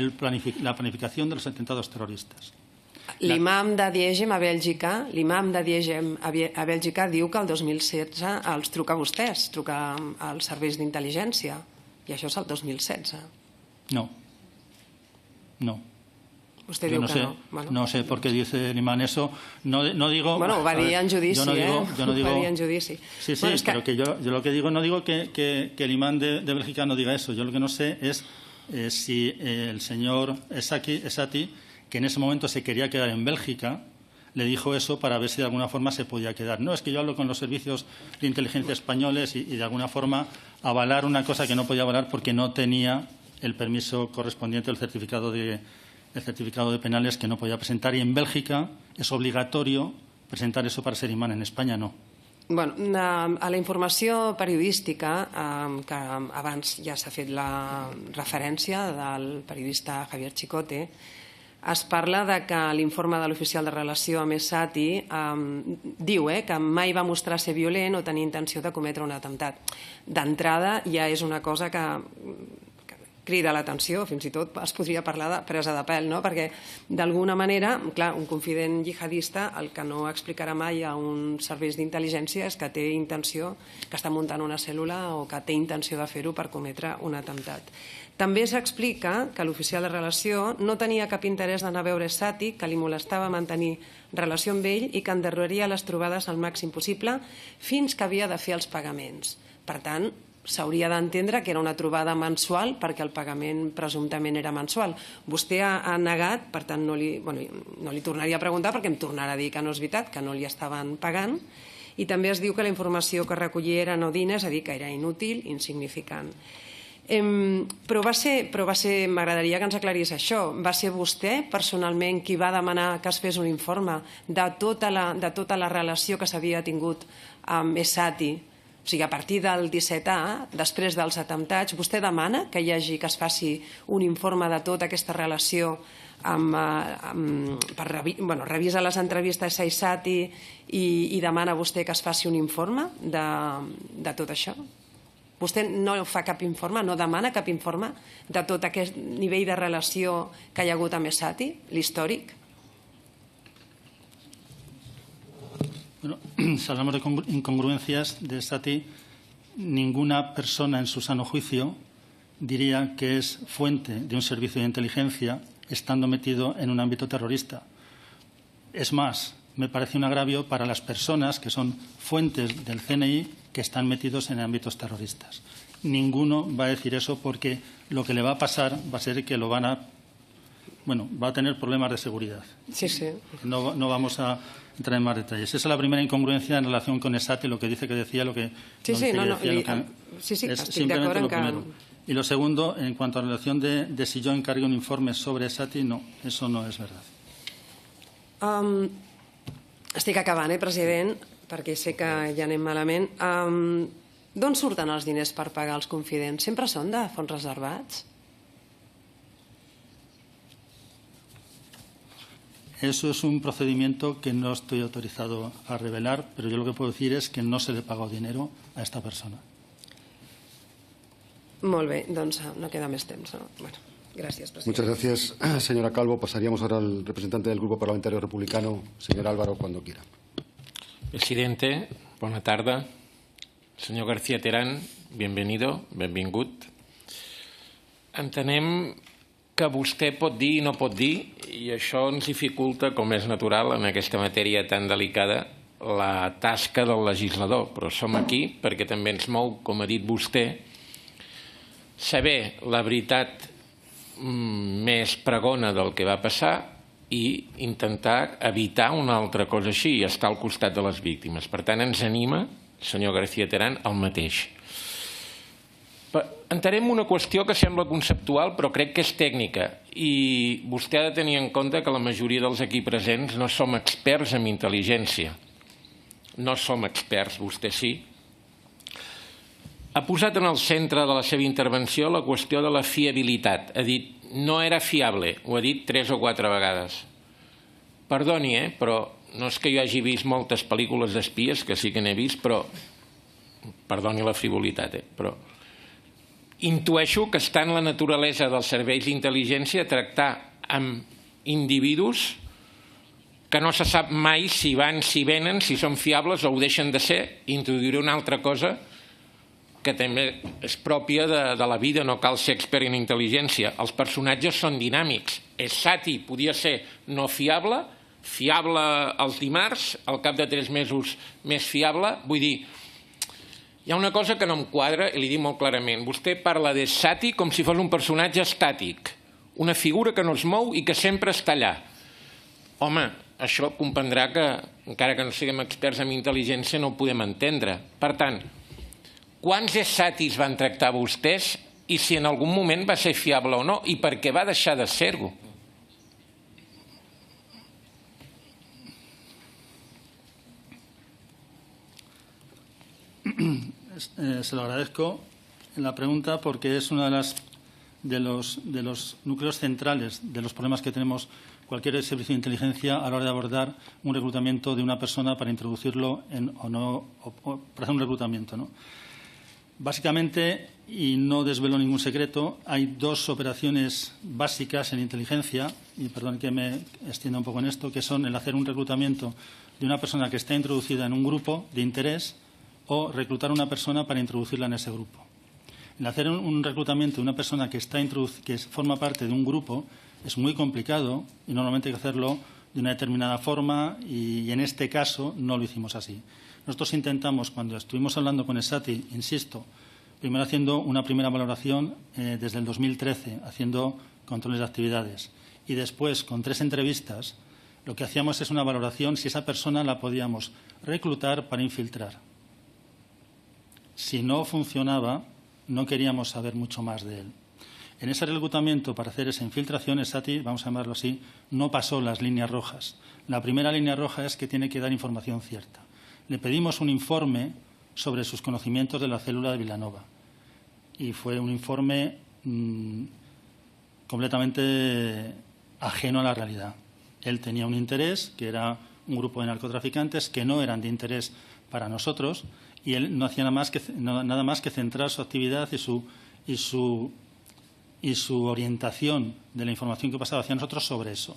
la planificación de los atentados terroristas. L'imam de Diegem a Bèlgica, diu que el 2016 els truca a vostès, truca als serveis d'intel·ligència, i això és el 2016. No. Usted diu que no. No sé por qué dice el imán eso. No digo... Bueno, ho va dir en judici, Yo no digo... Ho va dir en judici. Sí, pero que yo lo que digo, no digo que el imán de Bélgica no diga eso. Yo lo que no sé es si el señor Esati, que en ese momento se quería quedar en Bélgica, le dijo eso para ver si de alguna forma se podía quedar. No, es que yo hablo con los servicios de inteligencia españoles y de alguna forma avalar una cosa que no podía avalar porque no tenía el permiso correspondiente, el certificado de penales que no podía presentar, y en Bèlgica és obligatorio presentar eso para ser imán, en España no. Bueno, a la informació periodística, que abans ja s'ha fet la referència del periodista Javier Chicote, es parla de que l'informe de l'oficial de relació amb Esati diu que mai va mostrar ser violent o tenir intenció de cometre un atemptat. D'entrada ja és una cosa que crida l'atenció, fins i tot es podria parlar de presa de pèl, no? Perquè d'alguna manera, clar, un confident jihadista el que no explicarà mai a uns serveis d'intel·ligència és que té intenció, que està muntant una cèl·lula o que té intenció de fer-ho per cometre un atemptat. També s'explica que l'oficial de relació no tenia cap interès d'anar a veure Esati, que li molestava mantenir relació amb ell i que endarreria les trobades al màxim possible fins que havia de fer els pagaments. Per tant, s'hauria d'entendre que era una trobada mensual perquè el pagament presumptament era mensual. Vostè ha negat, per tant no li tornaria a preguntar perquè em tornarà a dir que no és veritat, que no li estaven pagant, i també es diu que la informació que recollia era no diners, és a dir, que era inútil, insignificant. Però va ser, m'agradaria que ens aclarís això, va ser vostè personalment qui va demanar que es fes un informe de tota la relació que s'havia tingut amb Esati? O sigui, a partir del 17A, després dels atemptats, vostè demana que es faci un informe de tota aquesta relació, revisa les entrevistes a Esati i demana vostè que es faci un informe de tot això? Vostè no fa cap informe, no demana cap informe de tot aquest nivell de relació que hi ha hagut amb Esati, l'històric? Bueno, si hablamos de incongruencias de Esati, ninguna persona en su sano juicio diría que es fuente de un servicio de inteligencia estando metido en un ámbito terrorista. Es más, me parece un agravio para las personas que son fuentes del CNI que están metidos en ámbitos terroristas. Ninguno va a decir eso porque lo que le va a pasar va a ser que va a tener problemas de seguridad. Sí. No vamos a entrar en más detalles. Esa es la primera incongruencia en relación con Esati, lo que dice que decía, lo que sí, es simplemente lo primero. Y lo segundo, en cuanto a la relación de si yo encargué un informe sobre Esati, no, eso no és verdad. Estic acabant, president, perquè sé que ja anem malament. D'on surten els diners per pagar els confidents? Sempre són de fons reservats? Eso es un procedimiento que no estoy autorizado a revelar, pero yo lo que puedo decir es que no se le pagó dinero a esta persona. Molt bé, doncs no queda més temps. Bueno, gracias, presidente. Muchas gracias, señora Calvo. Pasaríamos ahora al representante del Grupo Parlamentario Republicano, señor Álvaro, cuando quiera. Presidente, bona tarda. Senyor García Terán, benvingut. Entenem que vostè pot dir i no pot dir, i això ens dificulta, com és natural, en aquesta matèria tan delicada, la tasca del legislador. Però som aquí perquè també ens mou, com ha dit vostè, saber la veritat més pregona del que va passar i intentar evitar una altra cosa així i estar al costat de les víctimes. Per tant, ens anima, senyor García Terán, el mateix. Entrarem una qüestió que sembla conceptual però crec que és tècnica i vostè ha de tenir en compte que la majoria dels aquí presents no som experts en intel·ligència. No som experts, vostè sí. Ha posat en el centre de la seva intervenció la qüestió de la fiabilitat. Ha dit, no era fiable, ho ha dit 3 o 4 vegades. Perdoni, però no és que jo hagi vist moltes pel·lícules d'espies, que sí que n'he vist, però, perdoni la frivolitat, però intueixo que està en la naturalesa dels serveis d'intel·ligència tractar amb individus que no se sap mai si van, si venen, si són fiables o ho deixen de ser, i introduiré una altra cosa que també és pròpia de la vida, no cal ser expert en intel·ligència. Els personatges són dinàmics. Sati podia ser no fiable, fiable els dimarts, al cap de 3 mesos més fiable. Vull dir, hi ha una cosa que no em quadra i li dic molt clarament. Vostè parla de Sati com si fos un personatge estàtic, una figura que no es mou i que sempre està allà. Home, això comprendrà que, encara que no siguem experts en intel·ligència, no ho podem entendre. Per tant, quants Satis van tractar vostès i si en algun moment va ser fiable o no i per què va deixar de ser-ho? Se lo agradezco la pregunta porque es uno de los núcleos centrales de los problemas que tenemos cualquier servicio de inteligencia a la hora de abordar un reclutamiento de una persona para introducirlo o para hacer un reclutamiento, ¿no? Básicamente, y no desvelo ningún secreto, hay 2 operaciones básicas en inteligencia, y perdón que me extienda un poco en esto, que son el hacer un reclutamiento de una persona que está introducida en un grupo de interés o reclutar a una persona para introducirla en ese grupo. El hacer un reclutamiento de una persona que forma parte de un grupo es muy complicado y normalmente hay que hacerlo de una determinada forma y en este caso no lo hicimos así. Nosotros intentamos, cuando estuvimos hablando con Esati, insisto, primero haciendo una primera valoración desde el 2013, haciendo controles de actividades y después con 3 entrevistas, lo que hacíamos es una valoración si esa persona la podíamos reclutar para infiltrar. Si no funcionaba, no queríamos saber mucho más de él. En ese reclutamiento para hacer esa infiltración, Esati, vamos a llamarlo así, no pasó las líneas rojas. La primera línea roja es que tiene que dar información cierta. Le pedimos un informe sobre sus conocimientos de la célula de Vilanova y fue un informe completamente ajeno a la realidad. Él tenía un interés, que era un grupo de narcotraficantes que no eran de interés para nosotros y él no hacía nada más que centrar su actividad y su orientación de la información que pasaba hacia nosotros sobre eso.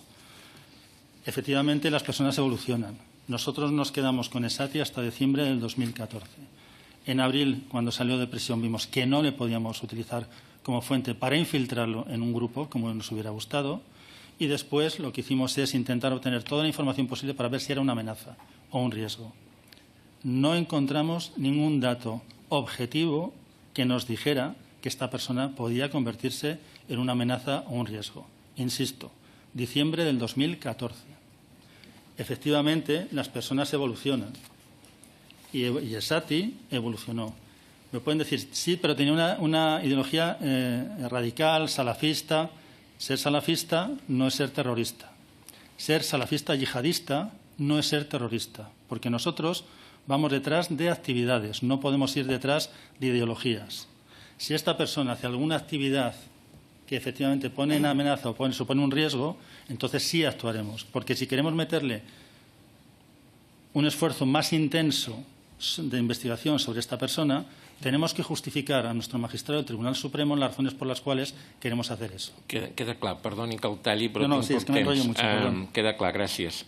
Efectivamente, las personas evolucionan. Nosotros nos quedamos con Esati hasta diciembre del 2014. En abril, cuando salió de prisión, vimos que no le podíamos utilizar como fuente para infiltrarlo en un grupo, como nos hubiera gustado, y después lo que hicimos es intentar obtener toda la información posible para ver si era una amenaza o un riesgo. No encontramos ningún dato objetivo que nos dijera que esta persona podía convertirse en una amenaza o un riesgo. Insisto, diciembre del 2014. Efectivamente, las personas evolucionan y Esati evolucionó. Me pueden decir, sí, pero tenía una ideología radical, salafista. Ser salafista no es ser terrorista. Ser salafista yihadista no es ser terrorista, porque nosotros vamos detrás de actividades, no podemos ir detrás de ideologías. Si esta persona hace alguna actividad que efectivamente pone en amenaza o supone un riesgo, entonces sí actuaremos. Porque si queremos meterle un esfuerzo más intenso de investigación sobre esta persona, tenemos que justificar a nuestro magistrado del Tribunal Supremo las razones por las cuales queremos hacer eso. Queda clar, perdoni que el talli, però no, sí, és que m'enrotllo mucho, queda clar, gràcies.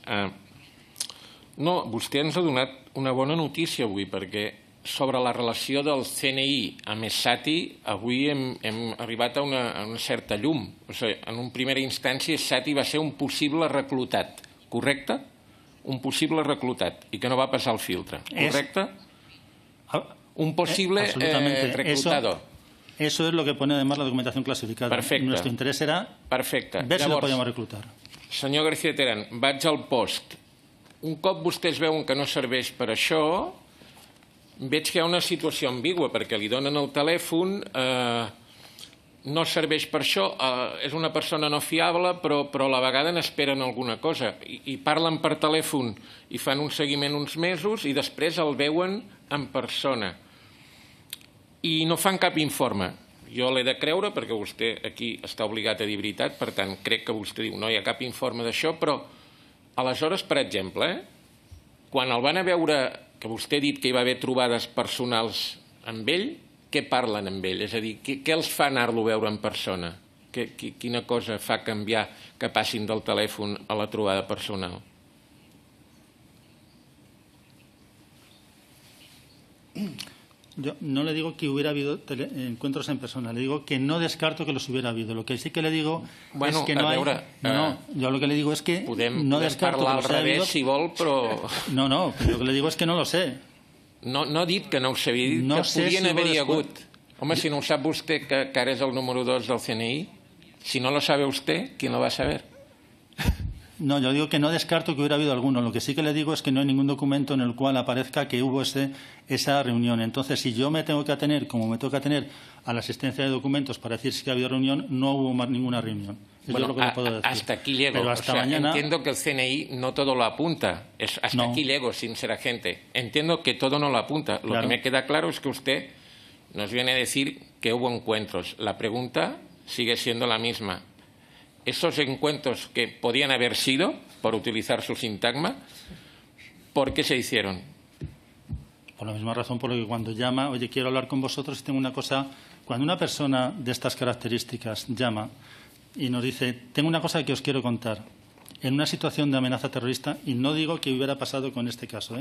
No, vostè ens ha donat una bona notícia avui, perquè sobre la relació del CNI amb Esati, avui hem arribat a una certa llum. O sigui, en una primera instància, Esati va ser un possible reclutat, correcte? Un possible reclutat, i que no va passar el filtre, correcte? Un posible reclutado. Eso es lo que pone además la documentación clasificada. Perfecte. Nuestro interés era ver si lo podíamos reclutar. Senyor García Terán, vaig al post. Un cop vostès veuen que no serveix per això, veig que hi ha una situació ambigua, perquè li donen el telèfon, no serveix per això, és una persona no fiable, però a la vegada n'esperen alguna cosa. I parlen per telèfon i fan un seguiment uns mesos i després el veuen en persona. I no fan cap informe. Jo l'he de creure perquè vostè aquí està obligat a dir veritat, per tant, crec que vostè diu no hi ha cap informe d'això, però aleshores, per exemple, quan el van a veure, que vostè ha dit que hi va haver trobades personals amb ell, què parlen amb ell? És a dir, què els fa anar-lo a veure en persona? Quina cosa fa canviar que passin del telèfon a la trobada personal? Yo no le digo que hubiera habido encuentros en persona, le digo que no descarto que los hubiera habido. Lo que sí que le digo es que no hay... No, yo lo que le digo es que no descarto que los haya habido. Si vol, però... No, lo que le digo es que no lo sé. No ha dit que no ho sabia, dit que podien haver-hi hagut. Home, si no ho sap vostè, que ara és el número 2 del CNI, si no lo sabe usted, ¿quién lo va a saber? No, yo digo que no descarto que hubiera habido alguno. Lo que sí que le digo es que no hay ningún documento en el cual aparezca que hubo esa reunión. Entonces, si yo me tengo que atener, como me toca atener a la asistencia de documentos para decir si ha habido reunión, no hubo ninguna reunión. Bueno, es lo que le puedo decir. Hasta aquí llego. Pero hasta mañana... Entiendo que el CNI no todo lo apunta. Hasta aquí llego, sin ser agente. Entiendo que todo no lo apunta. Lo que me queda claro es que usted nos viene a decir que hubo encuentros. La pregunta sigue siendo la misma. Esos encuentros que podían haber sido, por utilizar su sintagma, ¿por qué se hicieron? Por la misma razón por la que cuando llama, oye, quiero hablar con vosotros y tengo una cosa... Cuando una persona de estas características llama y nos dice, tengo una cosa que os quiero contar, en una situación de amenaza terrorista, y no digo que hubiera pasado con este caso,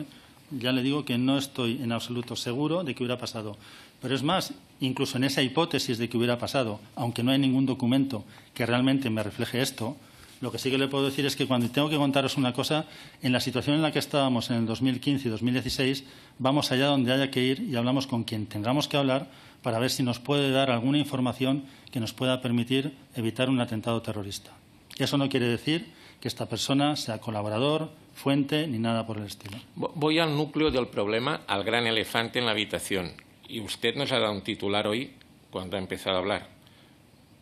ya le digo que no estoy en absoluto seguro de que hubiera pasado. Pero es más, incluso en esa hipótesis de que hubiera pasado, aunque no hay ningún documento que realmente me refleje esto, lo que sí que le puedo decir es que cuando tengo que contaros una cosa, en la situación en la que estábamos en el 2015 y 2016, vamos allá donde haya que ir y hablamos con quien tengamos que hablar para ver si nos puede dar alguna información que nos pueda permitir evitar un atentado terrorista. Eso no quiere decir que esta persona sea colaborador, fuente, ni nada por el estilo. Voy al núcleo del problema, al gran elefante en la habitación. Y usted nos ha dado un titular hoy, cuando ha empezado a hablar.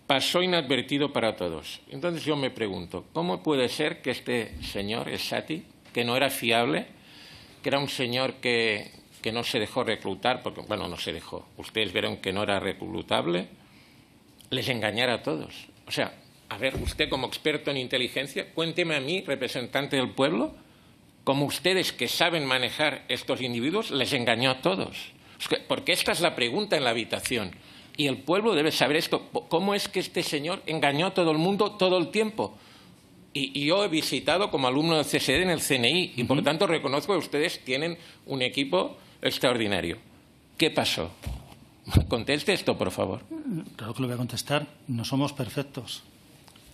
Pasó inadvertido para todos. Entonces yo me pregunto, ¿cómo puede ser que este señor, Essati, que no era fiable, que era un señor que no se dejó reclutar, porque, bueno, no se dejó, ustedes vieron que no era reclutable, les engañara a todos? O sea, a ver, usted como experto en inteligencia, cuénteme a mí, representante del pueblo, cómo ustedes que saben manejar estos individuos les engañó a todos. Porque esta es la pregunta en la habitación. Y el pueblo debe saber esto. ¿Cómo es que este señor engañó a todo el mundo todo el tiempo? Y yo he visitado como alumno del CSD en el CNI y, por tanto, reconozco que ustedes tienen un equipo extraordinario. ¿Qué pasó? Conteste esto, por favor. Claro que lo voy a contestar. No somos perfectos.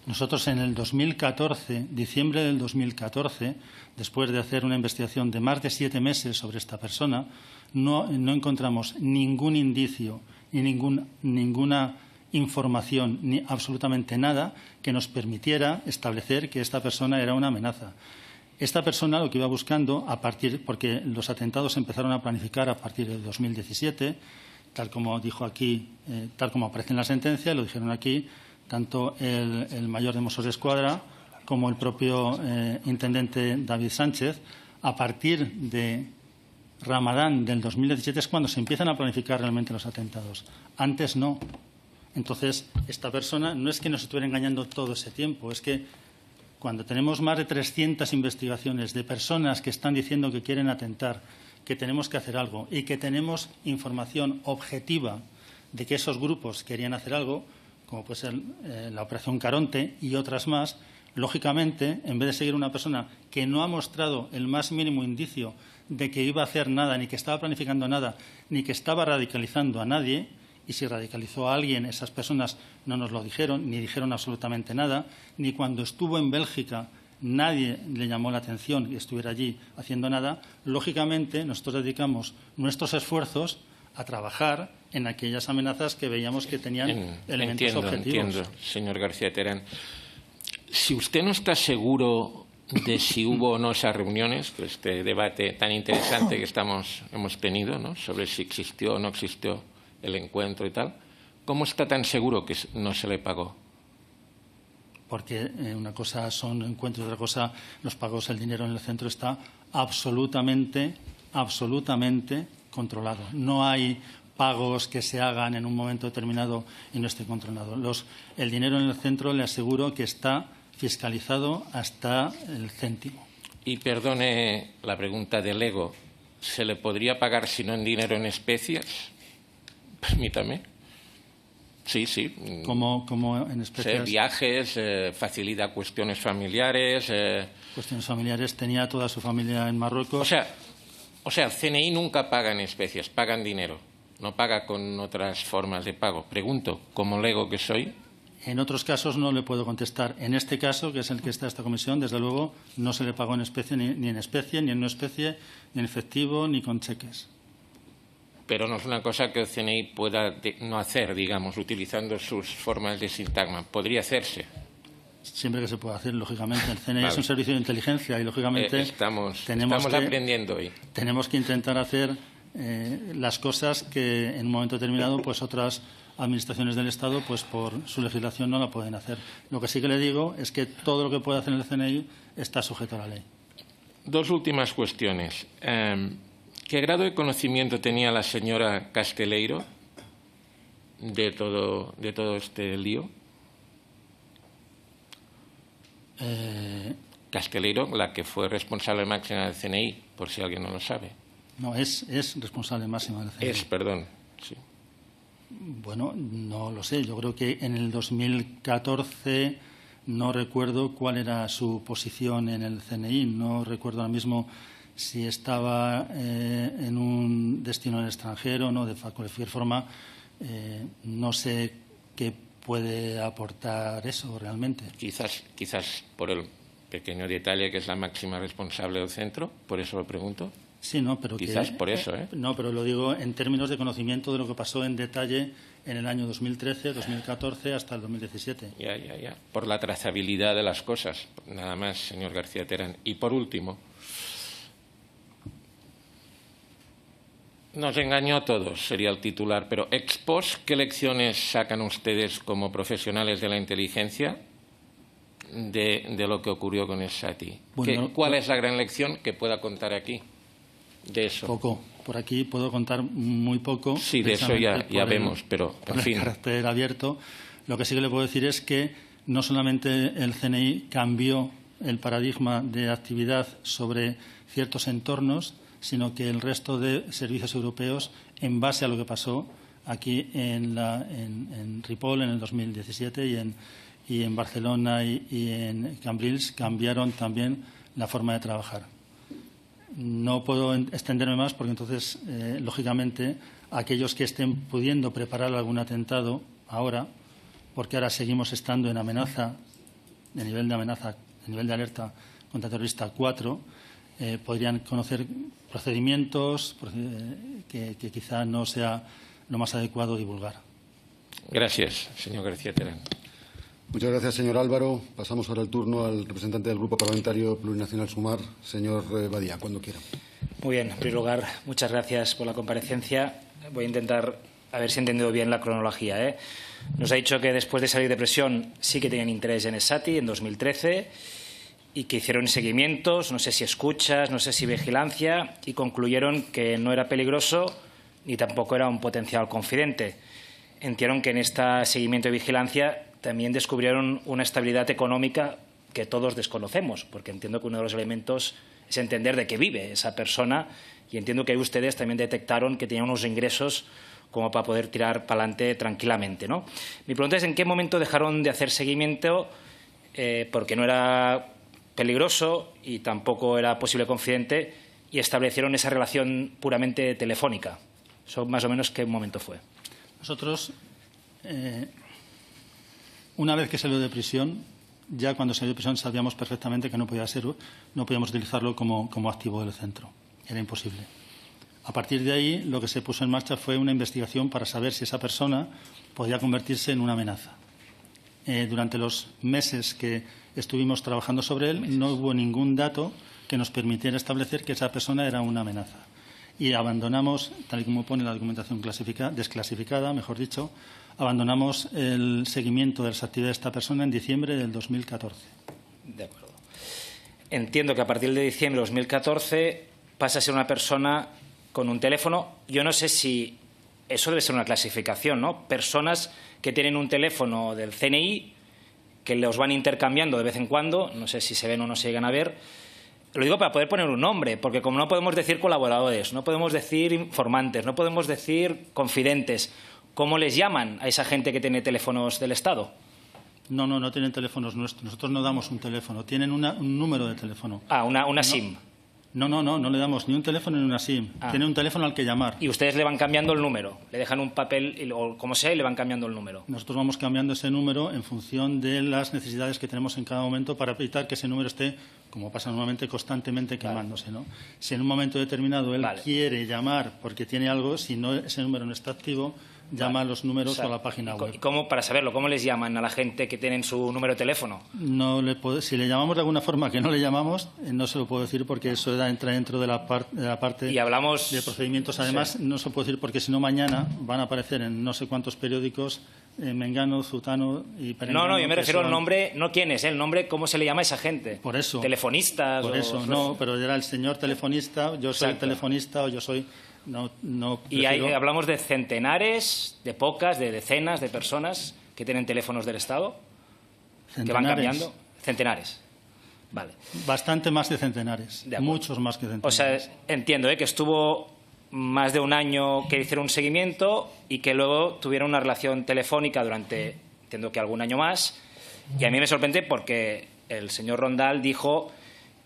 Nosotros en el 2014, diciembre del 2014, después de hacer una investigación de más de 7 meses sobre esta persona, no encontramos ningún indicio ni ninguna información, ni absolutamente nada que nos permitiera establecer que esta persona era una amenaza. Esta persona lo que iba buscando, porque los atentados empezaron a planificar a partir del 2017, tal como dijo aquí, tal como aparece en la sentencia, lo dijeron aquí, tanto el mayor de Mossos d'Esquadra como el propio intendente David Sánchez. A partir de Ramadán del 2017 es cuando se empiezan a planificar realmente los atentados. Antes no. Entonces, esta persona no es que nos estuviera engañando todo ese tiempo, es que cuando tenemos más de 300 investigaciones de personas que están diciendo que quieren atentar, que tenemos que hacer algo y que tenemos información objetiva de que esos grupos querían hacer algo, como puede ser la Operación Caronte y otras más, lógicamente, en vez de seguir una persona que no ha mostrado el más mínimo indicio de que iba a hacer nada, ni que estaba planificando nada, ni que estaba radicalizando a nadie, y si radicalizó a alguien, esas personas no nos lo dijeron, ni dijeron absolutamente nada, ni cuando estuvo en Bélgica nadie le llamó la atención y estuviera allí haciendo nada, lógicamente nosotros dedicamos nuestros esfuerzos a trabajar en aquellas amenazas que veíamos que tenían elementos objetivos. Entiendo, señor García Terán. Si usted no está seguro de si hubo o no esas reuniones, pues este debate tan interesante que hemos tenido, ¿no?, sobre si existió o no existió el encuentro y tal, ¿cómo está tan seguro que no se le pagó? Porque una cosa son encuentros, otra cosa los pagos. El dinero en el centro está absolutamente controlado. No hay pagos que se hagan en un momento determinado y no esté controlado. El dinero en el centro, le aseguro que está fiscalizado hasta el céntimo. Y perdone la pregunta del ego, ¿se le podría pagar si no en dinero, en especies? Permítame. Sí. Como en especies. Viajes, facilita cuestiones familiares. Cuestiones familiares. Tenía toda su familia en Marruecos. O sea, el CNI nunca paga en especies, paga en dinero. No paga con otras formas de pago. Pregunto, como lego que soy. En otros casos no le puedo contestar. En este caso, que es el que está esta comisión, desde luego no se le pagó en especie, ni en especie, ni en no especie, ni en efectivo, ni con cheques. Pero no es una cosa que el CNI pueda no hacer, digamos, utilizando sus formas de sintagma. ¿Podría hacerse? Siempre que se pueda hacer, lógicamente. El CNI Vale. es un servicio de inteligencia y, lógicamente, estamos aprendiendo hoy. Tenemos que intentar hacer las cosas que en un momento determinado pues otras administraciones del Estado pues por su legislación no la pueden hacer. Lo que sí que le digo es que todo lo que puede hacer el CNI está sujeto a la ley. Dos últimas cuestiones. ¿Qué grado de conocimiento tenía la señora Casteleiro de todo este lío? Casteleiro, la que fue responsable máxima del CNI, por si alguien no lo sabe. No, es responsable máxima del CNI. Perdón, sí. Bueno, no lo sé. Yo creo que en el 2014 no recuerdo cuál era su posición en el CNI. No recuerdo ahora mismo si estaba en un destino en el extranjero, no, de cualquier forma. No sé qué puede aportar eso realmente. Quizás por el pequeño detalle que es la máxima responsable del centro, por eso lo pregunto. Sí, no, pero quizás por eso, ¿eh? No, pero lo digo en términos de conocimiento de lo que pasó en detalle en el año 2013, 2014 hasta el 2017. Ya. Por la trazabilidad de las cosas. Nada más, señor García Terán. Y por último, nos engañó a todos, sería el titular, pero ex post, ¿qué lecciones sacan ustedes como profesionales de la inteligencia de lo que ocurrió con el SATI? Bueno, ¿Cuál es la gran lección que pueda contar aquí de eso? Poco. Por aquí puedo contar muy poco. Sí, de eso ya vemos, pero en fin. El carácter abierto. Lo que sí que le puedo decir es que no solamente el CNI cambió el paradigma de actividad sobre ciertos entornos, sino que el resto de servicios europeos, en base a lo que pasó aquí en Ripoll en el 2017 y en Barcelona y en Cambrils, cambiaron también la forma de trabajar. No puedo extenderme más porque entonces, lógicamente, aquellos que estén pudiendo preparar algún atentado ahora, porque ahora seguimos estando en amenaza, de nivel de alerta contra terrorista 4, podrían conocer procedimientos que quizá no sea lo más adecuado divulgar. Gracias, señor García Terán. Muchas gracias, señor Álvaro. Pasamos ahora el turno al representante del Grupo Parlamentario Plurinacional Sumar, señor Badía, cuando quiera. Muy bien. En primer lugar, muchas gracias por la comparecencia. Voy a intentar a ver si he entendido bien la cronología. Nos ha dicho que después de salir de prisión sí que tenían interés en el SATI en 2013 y que hicieron seguimientos, no sé si escuchas, no sé si vigilancia, y concluyeron que no era peligroso ni tampoco era un potencial confidente. Entiendo que en este seguimiento y vigilancia también descubrieron una estabilidad económica que todos desconocemos, porque entiendo que uno de los elementos es entender de qué vive esa persona, y entiendo que ustedes también detectaron que tenía unos ingresos como para poder tirar para adelante tranquilamente, ¿no? Mi pregunta es, ¿en qué momento dejaron de hacer seguimiento porque no era peligroso y tampoco era posible confidente y establecieron esa relación puramente telefónica? ¿Eso más o menos qué momento fue? Nosotros, una vez que salió de prisión, ya cuando salió de prisión sabíamos perfectamente que no podíamos utilizarlo como activo del centro. Era imposible. A partir de ahí, lo que se puso en marcha fue una investigación para saber si esa persona podía convertirse en una amenaza. durante los meses que estuvimos trabajando sobre él, no hubo ningún dato que nos permitiera establecer que esa persona era una amenaza. Y abandonamos, tal y como pone la documentación desclasificada, mejor dicho, abandonamos el seguimiento de las actividades de esta persona en diciembre del 2014. De acuerdo. Entiendo que a partir de diciembre de 2014 pasa a ser una persona con un teléfono. Yo no sé si eso debe ser una clasificación, ¿no? Personas que tienen un teléfono del CNI, que los van intercambiando de vez en cuando, no sé si se ven o no se llegan a ver. Lo digo para poder poner un nombre, porque como no podemos decir colaboradores, no podemos decir informantes, no podemos decir confidentes, ¿cómo les llaman a esa gente que tiene teléfonos del Estado? No tienen teléfonos nuestros. Nosotros no damos un teléfono. Tienen un número de teléfono. Ah, una SIM. No le damos ni un teléfono ni una SIM. Tiene un teléfono al que llamar. Y ustedes le van cambiando el número. Le dejan un papel o como sea y le van cambiando el número. Nosotros vamos cambiando ese número en función de las necesidades que tenemos en cada momento para evitar que ese número esté, como pasa normalmente, constantemente quemándose, ¿no? Si en un momento determinado él quiere llamar porque tiene algo, si no, ese número no está activo, llama a los números o a la página web. ¿Y cómo, para saberlo, cómo les llaman a la gente que tienen su número de teléfono? Si le llamamos de alguna forma que no le llamamos, no se lo puedo decir porque eso entra dentro de la parte y hablamos de procedimientos. Además, no se puede decir porque si no mañana van a aparecer en no sé cuántos periódicos Mengano, Zutano y Perengano. No, yo me refiero al nombre, no quién es, el nombre, cómo se le llama a esa gente. Por eso. Telefonistas. Por eso, no, pero era el señor telefonista, yo soy telefonista o yo soy... Y hablamos de centenares, de pocas, de decenas de personas que tienen teléfonos del Estado, que van cambiando. Centenares. Vale. Bastante más de centenares. Muchos más que centenares. O sea, entiendo que estuvo más de un año que hicieron un seguimiento y que luego tuvieron una relación telefónica durante, entiendo que algún año más. Y a mí me sorprende porque el señor Rondal dijo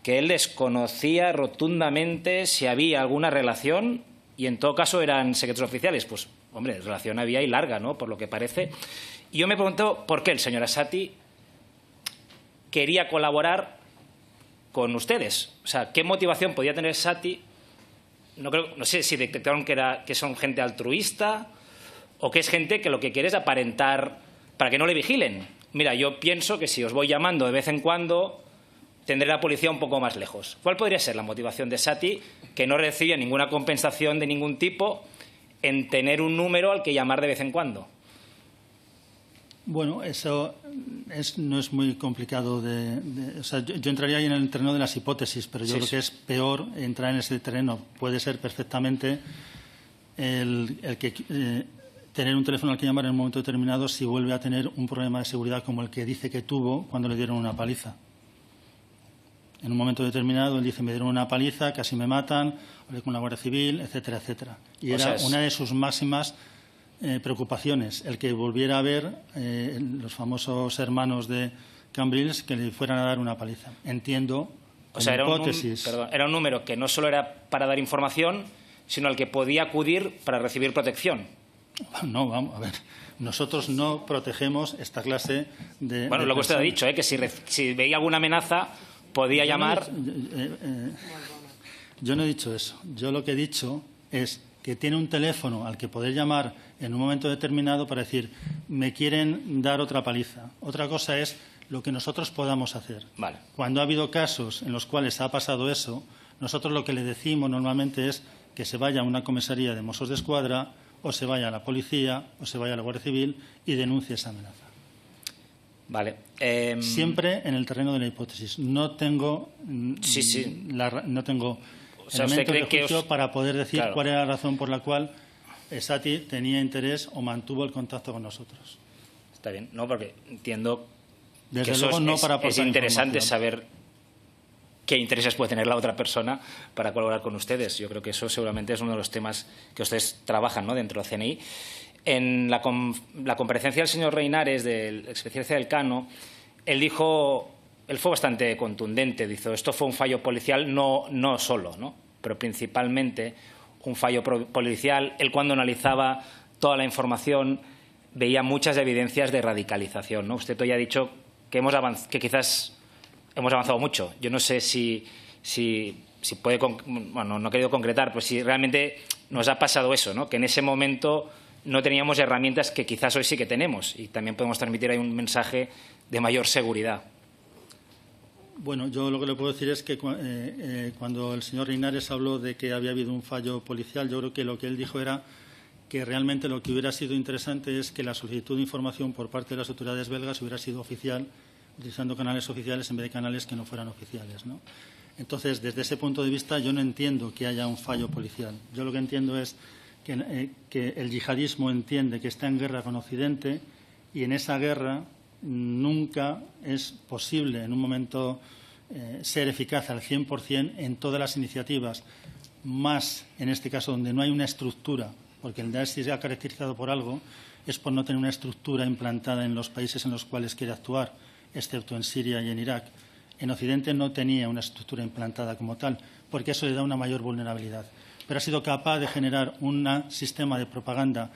que él desconocía rotundamente si había alguna relación. Y en todo caso eran secretos oficiales. Pues, hombre, relación había y larga, ¿no? Por lo que parece. Y yo me pregunto por qué el señor Asati quería colaborar con ustedes. O sea, ¿qué motivación podía tener Asati? No sé si detectaron que son gente altruista o que es gente que lo que quiere es aparentar para que no le vigilen. Mira, yo pienso que si os voy llamando de vez en cuando, tendré la policía un poco más lejos. ¿Cuál podría ser la motivación de Sati, que no recibía ninguna compensación de ningún tipo, en tener un número al que llamar de vez en cuando? Bueno, eso no es muy complicado o sea, yo entraría ahí en el terreno de las hipótesis, pero yo creo que es peor entrar en ese terreno. Puede ser perfectamente el que tener un teléfono al que llamar en un momento determinado si vuelve a tener un problema de seguridad como el que dice que tuvo cuando le dieron una paliza. En un momento determinado él dice, me dieron una paliza, casi me matan, hablé con la Guardia Civil, etcétera, etcétera. Y era una de sus máximas preocupaciones, el que volviera a ver los famosos hermanos de Cambrils que le fueran a dar una paliza. Entiendo, o sea, hipótesis. Era un número que no solo era para dar información, sino al que podía acudir para recibir protección. No, vamos a ver. Nosotros no protegemos esta clase de... Bueno, lo que usted ha dicho, que si veía alguna amenaza podía llamar... Yo no he dicho eso. Yo lo que he dicho es que tiene un teléfono al que poder llamar en un momento determinado para decir, me quieren dar otra paliza. Otra cosa es lo que nosotros podamos hacer. Vale. Cuando ha habido casos en los cuales ha pasado eso, nosotros lo que le decimos normalmente es que se vaya a una comisaría de Mossos d'Esquadra o se vaya a la policía o se vaya a la Guardia Civil y denuncie esa amenaza. Vale. Siempre en el terreno de la hipótesis. No tengo, no tengo elementos de juicio para poder decir cuál era la razón por la cual Sati tenía interés o mantuvo el contacto con nosotros. Está bien, no, porque entiendo Desde que luego eso no es, para aportar es interesante información. saber qué intereses puede tener la otra persona para colaborar con ustedes. Yo creo que eso seguramente es uno de los temas que ustedes trabajan, ¿no?, dentro del CNI. En la comparecencia del señor Reinares, del expresidente del Cano, él fue bastante contundente. Dice, esto fue un fallo policial, no solo, ¿no?, pero principalmente un fallo policial. Él, cuando analizaba toda la información, veía muchas evidencias de radicalización, ¿no? Usted hoy ha dicho que quizás hemos avanzado mucho. Yo no sé si puede, bueno, no he querido concretar, pues si realmente nos ha pasado eso, ¿no?, que en ese momento no teníamos herramientas que quizás hoy sí que tenemos, y también podemos transmitir ahí un mensaje de mayor seguridad. Bueno, yo lo que le puedo decir es que cuando el señor Linares habló de que había habido un fallo policial, yo creo que lo que él dijo era que realmente lo que hubiera sido interesante es que la solicitud de información por parte de las autoridades belgas hubiera sido oficial, utilizando canales oficiales en vez de canales que no fueran oficiales, ¿no? Entonces, desde ese punto de vista, yo no entiendo que haya un fallo policial. Yo lo que entiendo es que el yihadismo entiende que está en guerra con Occidente y en esa guerra nunca es posible en un momento ser eficaz al 100% en todas las iniciativas, más en este caso donde no hay una estructura, porque el Daesh, si se ha caracterizado por algo, es por no tener una estructura implantada en los países en los cuales quiere actuar, excepto en Siria y en Irak. En Occidente no tenía una estructura implantada como tal, porque eso le da una mayor vulnerabilidad. Pero ha sido capaz de generar un sistema de propaganda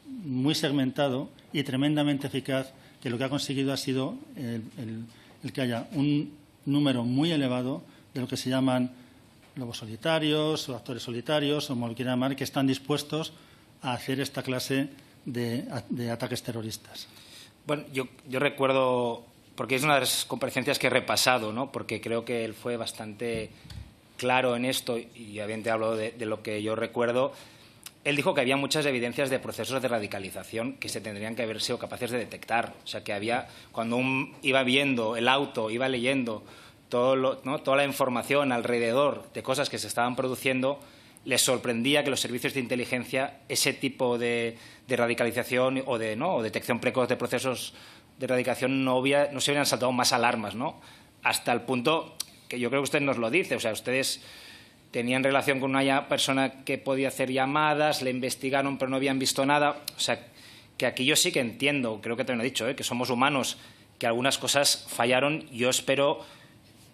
muy segmentado y tremendamente eficaz, que lo que ha conseguido ha sido el que haya un número muy elevado de lo que se llaman lobos solitarios o actores solitarios, o como lo quieran llamar, que están dispuestos a hacer esta clase de ataques terroristas. Bueno, yo recuerdo, porque es una de las comparecencias que he repasado, ¿no? Porque creo que él fue bastante claro en esto, y obviamente hablo de lo que yo recuerdo. Él dijo que había muchas evidencias de procesos de radicalización que se tendrían que haber sido capaces de detectar. O sea, que había, cuando iba viendo el auto, iba leyendo toda la información alrededor de cosas que se estaban produciendo, les sorprendía que los servicios de inteligencia ese tipo de radicalización o detección precoz de procesos de radicalización no se hubieran saltado más alarmas, ¿no? Hasta el punto que yo creo que usted nos lo dice. O sea, ustedes tenían relación con una persona que podía hacer llamadas, le investigaron pero no habían visto nada. O sea, que aquí yo sí que entiendo, creo que te lo he dicho, que somos humanos, que algunas cosas fallaron. Yo espero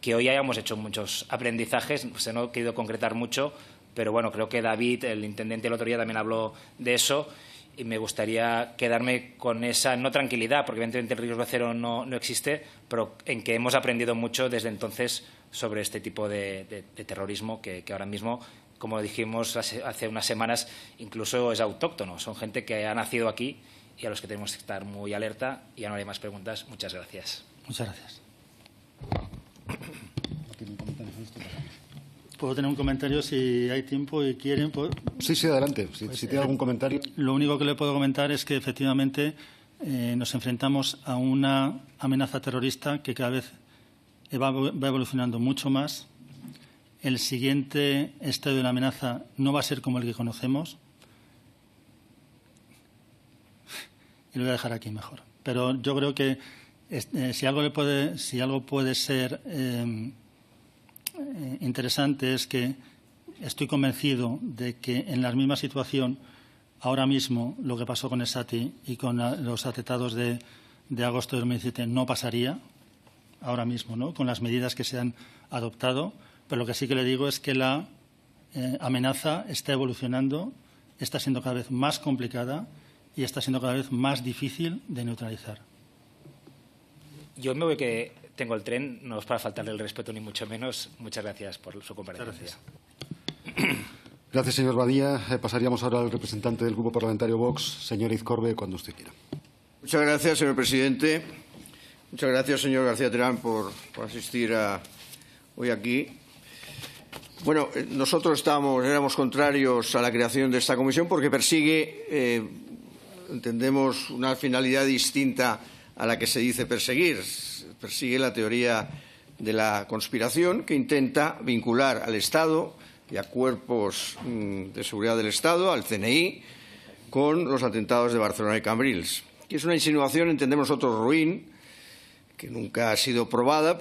que hoy hayamos hecho muchos aprendizajes. Se no he querido concretar mucho, pero bueno, creo que David, el intendente, el otro día también habló de eso, y me gustaría quedarme con esa, no tranquilidad, porque evidentemente el riesgo cero no existe, pero en que hemos aprendido mucho desde entonces sobre este tipo de terrorismo que ahora mismo, como dijimos hace unas semanas, incluso es autóctono. Son gente que ha nacido aquí y a los que tenemos que estar muy alerta. Y ya no hay más preguntas. Muchas gracias. Muchas gracias. Puedo tener un comentario si hay tiempo y quieren. Sí, adelante. Si tiene algún comentario. Lo único que le puedo comentar es que efectivamente nos enfrentamos a una amenaza terrorista que cada vez va evolucionando mucho más. El siguiente estadio de la amenaza no va a ser como el que conocemos. Y lo voy a dejar aquí mejor. Pero yo creo que si algo puede ser interesante es que estoy convencido de que en la misma situación ahora mismo lo que pasó con Esati y con los atentados de agosto de 2017 no pasaría ahora mismo, ¿no? Con las medidas que se han adoptado. Pero lo que sí que le digo es que la amenaza está evolucionando, está siendo cada vez más complicada y está siendo cada vez más difícil de neutralizar. Yo me voy, que tengo el tren, no es para faltarle el respeto ni mucho menos. Muchas gracias por su comparecencia. Gracias, señor Badía. Pasaríamos ahora al representante del Grupo Parlamentario Vox, señor Izcorbe, cuando usted quiera. Muchas gracias, señor presidente. Muchas gracias, señor García Terán, por asistir hoy aquí. Bueno, nosotros éramos contrarios a la creación de esta comisión porque persigue, entendemos, una finalidad distinta a la que se dice perseguir. Persigue la teoría de la conspiración, que intenta vincular al Estado y a cuerpos de seguridad del Estado, al CNI, con los atentados de Barcelona y Cambrils. Que es una insinuación, entendemos nosotros, ruin, que nunca ha sido probada,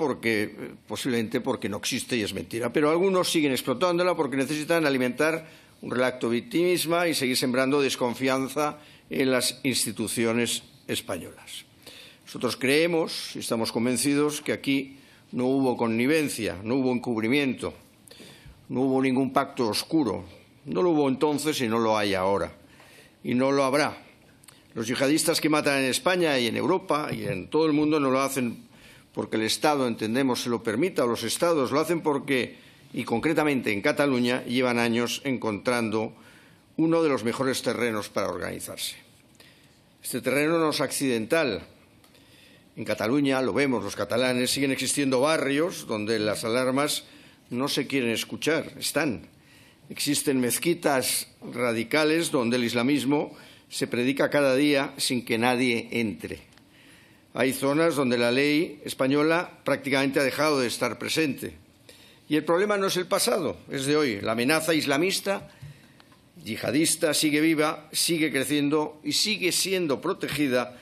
posiblemente porque no existe y es mentira. Pero algunos siguen explotándola porque necesitan alimentar un relato victimismo y seguir sembrando desconfianza en las instituciones españolas. Nosotros creemos y estamos convencidos que aquí no hubo connivencia, no hubo encubrimiento, no hubo ningún pacto oscuro. No lo hubo entonces y no lo hay ahora. Y no lo habrá. Los yihadistas que matan en España y en Europa y en todo el mundo no lo hacen porque el Estado, entendemos, se lo permita, o los Estados lo hacen porque, y concretamente en Cataluña, llevan años encontrando uno de los mejores terrenos para organizarse. Este terreno no es accidental. En Cataluña, lo vemos, los catalanes, siguen existiendo barrios donde las alarmas no se quieren escuchar, están. Existen mezquitas radicales donde el islamismo se predica cada día sin que nadie entre. Hay zonas donde la ley española prácticamente ha dejado de estar presente. Y el problema no es el pasado, es de hoy. La amenaza islamista, yihadista, sigue viva, sigue creciendo y sigue siendo protegida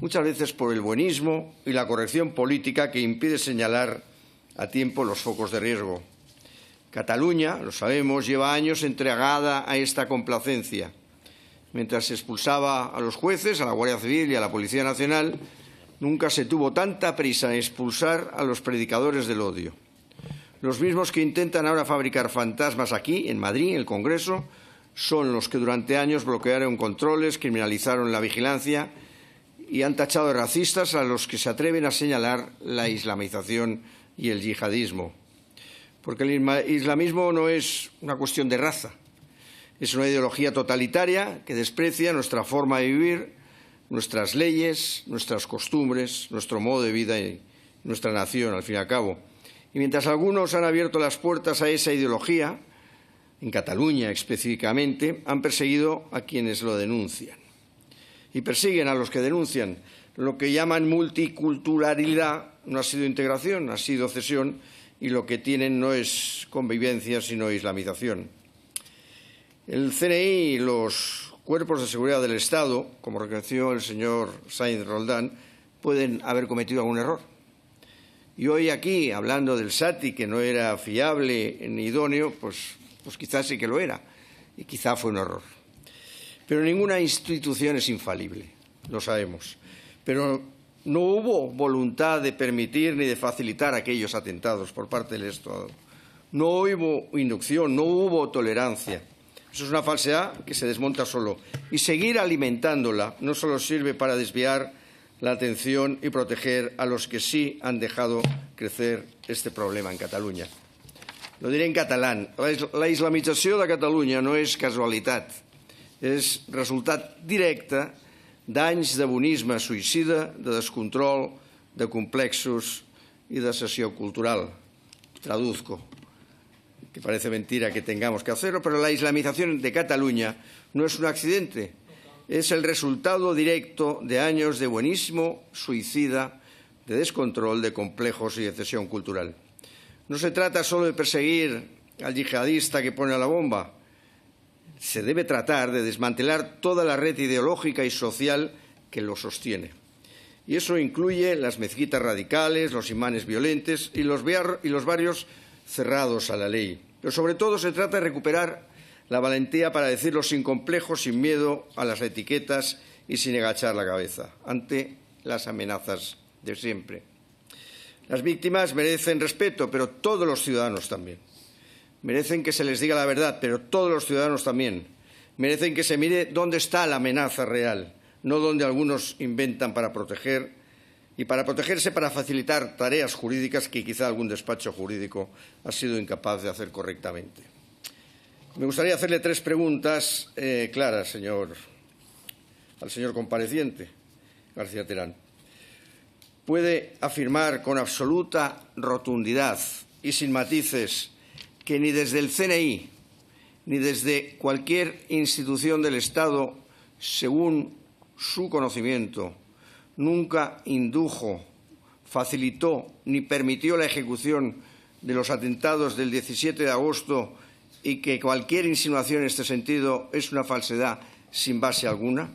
muchas veces por el buenismo y la corrección política que impide señalar a tiempo los focos de riesgo. Cataluña, lo sabemos, lleva años entregada a esta complacencia. Mientras se expulsaba a los jueces, a la Guardia Civil y a la Policía Nacional, nunca se tuvo tanta prisa en expulsar a los predicadores del odio. Los mismos que intentan ahora fabricar fantasmas aquí, en Madrid, en el Congreso, son los que durante años bloquearon controles, criminalizaron la vigilancia y han tachado de racistas a los que se atreven a señalar la islamización y el yihadismo. Porque el islamismo no es una cuestión de raza, es una ideología totalitaria que desprecia nuestra forma de vivir, nuestras leyes, nuestras costumbres, nuestro modo de vida y nuestra nación, al fin y al cabo. Y mientras algunos han abierto las puertas a esa ideología, en Cataluña específicamente, han perseguido a quienes lo denuncian. Y persiguen a los que denuncian. Lo que llaman multiculturalidad no ha sido integración, ha sido cesión, y lo que tienen no es convivencia, sino islamización. El CNI y los cuerpos de seguridad del Estado, como reconoció el señor Sainz Roldán, pueden haber cometido algún error. Y hoy aquí, hablando del SATI, que no era fiable ni idóneo, pues quizás sí que lo era, y quizá fue un error. Pero ninguna institución es infalible, lo sabemos. Pero no hubo voluntad de permitir ni de facilitar aquellos atentados por parte del Estado. No hubo inducción, no hubo tolerancia. Eso es una falsedad que se desmonta solo. Y seguir alimentándola no solo sirve para desviar la atención y proteger a los que sí han dejado crecer este problema en Cataluña. Lo diré en catalán. La islamització de Catalunya no és casualitat. És resultat directe d'anys de bonisme suïcida, de descontrol, de complexos y de cessió cultural. Traduzco, que parece mentira que tengamos que hacerlo, pero la islamización de Cataluña no es un accidente, es el resultado directo de años de buenismo suicida, de descontrol, de complejos y de cesión cultural. No se trata solo de perseguir al yihadista que pone la bomba. Se debe tratar de desmantelar toda la red ideológica y social que lo sostiene. Y eso incluye las mezquitas radicales, los imanes violentos y los barrios cerrados a la ley. Pero sobre todo se trata de recuperar la valentía para decirlo sin complejos, sin miedo a las etiquetas y sin agachar la cabeza ante las amenazas de siempre. Las víctimas merecen respeto, pero todos los ciudadanos también. Merecen que se les diga la verdad, pero todos los ciudadanos también. Merecen que se mire dónde está la amenaza real, no donde algunos inventan para proteger y para protegerse para facilitar tareas jurídicas que quizá algún despacho jurídico ha sido incapaz de hacer correctamente. Me gustaría hacerle tres preguntas claras, al señor compareciente, García Terán. ¿Puede afirmar con absoluta rotundidad y sin matices que ni desde el CNI ni desde cualquier institución del Estado, según su conocimiento, nunca indujo, facilitó ni permitió la ejecución de los atentados del 17 de agosto y que cualquier insinuación en este sentido es una falsedad sin base alguna?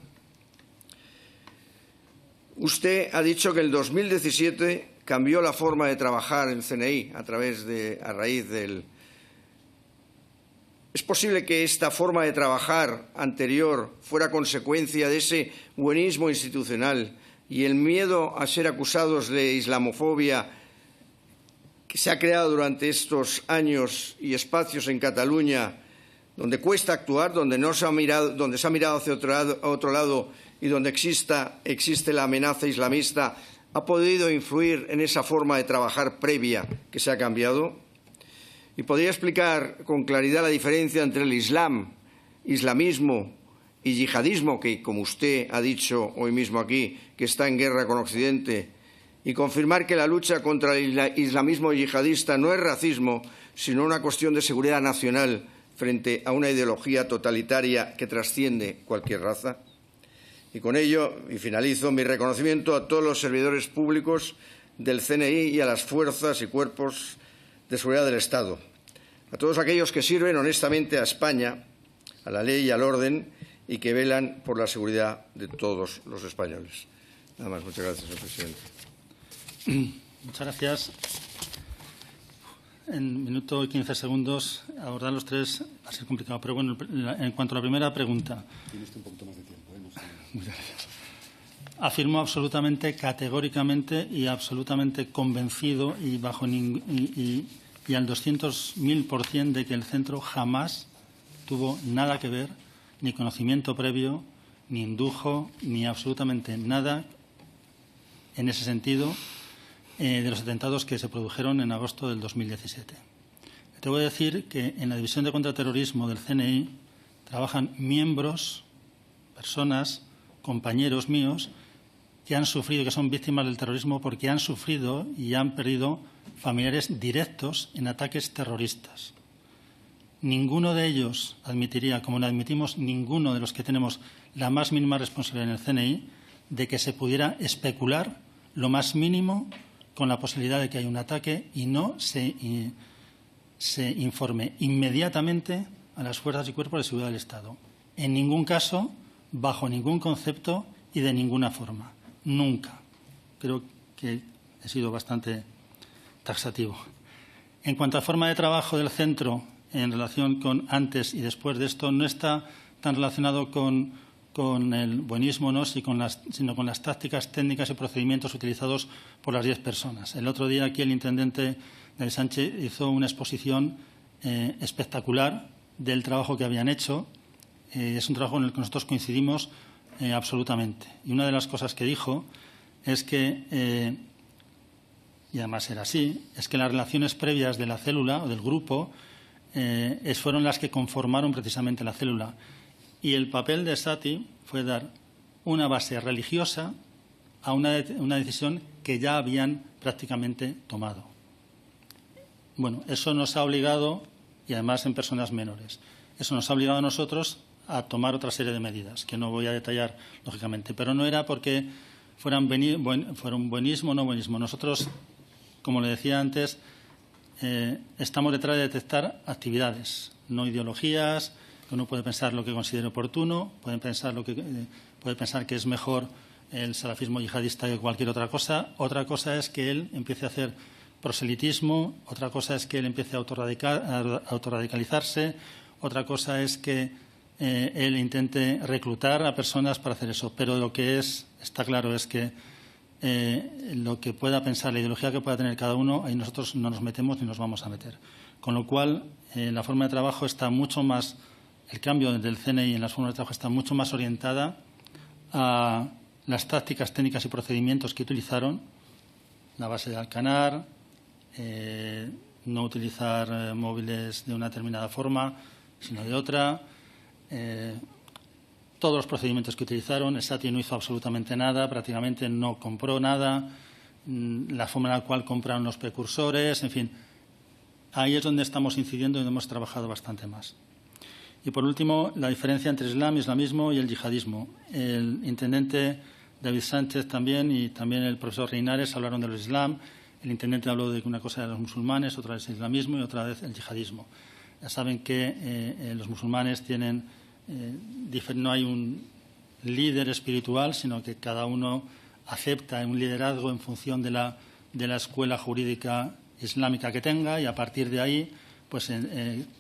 Usted ha dicho que en el 2017 cambió la forma de trabajar en CNI a raíz del... ¿Es posible que esta forma de trabajar anterior fuera consecuencia de ese buenismo institucional y el miedo a ser acusados de islamofobia que se ha creado durante estos años y espacios en Cataluña donde cuesta actuar, donde se ha mirado hacia otro lado y donde existe la amenaza islamista, ha podido influir en esa forma de trabajar previa que se ha cambiado? ¿Y podría explicar con claridad la diferencia entre el Islam islamismo y yihadismo, que, como usted ha dicho hoy mismo aquí, que está en guerra con Occidente, y confirmar que la lucha contra el islamismo yihadista no es racismo, sino una cuestión de seguridad nacional frente a una ideología totalitaria que trasciende cualquier raza. Y con ello, y finalizo, mi reconocimiento a todos los servidores públicos del CNI y a las fuerzas y cuerpos de seguridad del Estado, a todos aquellos que sirven honestamente a España, a la ley y al orden, y que velan por la seguridad de todos los españoles. Nada más. Muchas gracias, señor presidente. Muchas gracias. En minuto y 15 segundos, abordar los tres va a ser complicado. Pero bueno, en cuanto a la primera pregunta. Tienes un poquito más de tiempo, ¿eh? No sé. Muchas gracias. Afirmo absolutamente, categóricamente y absolutamente convencido y al 200.000% de que el centro jamás tuvo nada que ver, ni conocimiento previo, ni indujo, ni absolutamente nada en ese sentido de los atentados que se produjeron en agosto del 2017. Tengo que decir que en la División de Contraterrorismo del CNI trabajan miembros, personas, compañeros míos que han sufrido, que son víctimas del terrorismo porque han sufrido y han perdido familiares directos en ataques terroristas. Ninguno de ellos admitiría, como no admitimos ninguno de los que tenemos la más mínima responsabilidad en el CNI, de que se pudiera especular lo más mínimo con la posibilidad de que haya un ataque y no se informe inmediatamente a las fuerzas y cuerpos de seguridad del Estado. En ningún caso, bajo ningún concepto y de ninguna forma. Nunca. Creo que he sido bastante taxativo. En cuanto a forma de trabajo del centro en relación con antes y después de esto, no está tan relacionado con el buenismo, ¿no?, sino con las tácticas, técnicas y procedimientos utilizados por las 10 personas. El otro día aquí el intendente David Sánchez hizo una exposición espectacular del trabajo que habían hecho. Es un trabajo en el que nosotros coincidimos absolutamente. Y una de las cosas que dijo es que, y además era así, es que las relaciones previas de la célula o del grupo fueron las que conformaron precisamente la célula. Y el papel de Sati fue dar una base religiosa a una decisión que ya habían prácticamente tomado. Bueno, eso nos ha obligado, y además en personas menores, eso nos ha obligado a nosotros a tomar otra serie de medidas, que no voy a detallar, lógicamente. Pero no era porque fueran buenismo o no buenismo. Nosotros, como le decía antes, estamos detrás de detectar actividades, no ideologías. Uno puede pensar lo que considere oportuno, puede pensar que es mejor el salafismo yihadista que cualquier otra cosa. Otra cosa es que él empiece a hacer proselitismo, otra cosa es que él empiece a autorradicalizarse, otra cosa es que él intente reclutar a personas para hacer eso. Pero lo que está claro es que lo que pueda pensar, la ideología que pueda tener cada uno, ahí nosotros no nos metemos ni nos vamos a meter. Con lo cual, la forma de trabajo está mucho más. El cambio del CNI en las formas de trabajo está mucho más orientada a las tácticas, técnicas y procedimientos que utilizaron, la base de Alcanar, no utilizar móviles de una determinada forma, sino de otra, todos los procedimientos que utilizaron. El SATI no hizo absolutamente nada, prácticamente no compró nada, la forma en la cual compraron los precursores, en fin. Ahí es donde estamos incidiendo y donde hemos trabajado bastante más. Y, por último, la diferencia entre islamismo y el yihadismo. El intendente David Sánchez también y también el profesor Reinares hablaron del Islam. El intendente habló de que una cosa era los musulmanes, otra vez el islamismo y otra vez el yihadismo. Ya saben que los musulmanes tienen, no hay un líder espiritual, sino que cada uno acepta un liderazgo en función de la escuela jurídica islámica que tenga, y a partir de ahí pues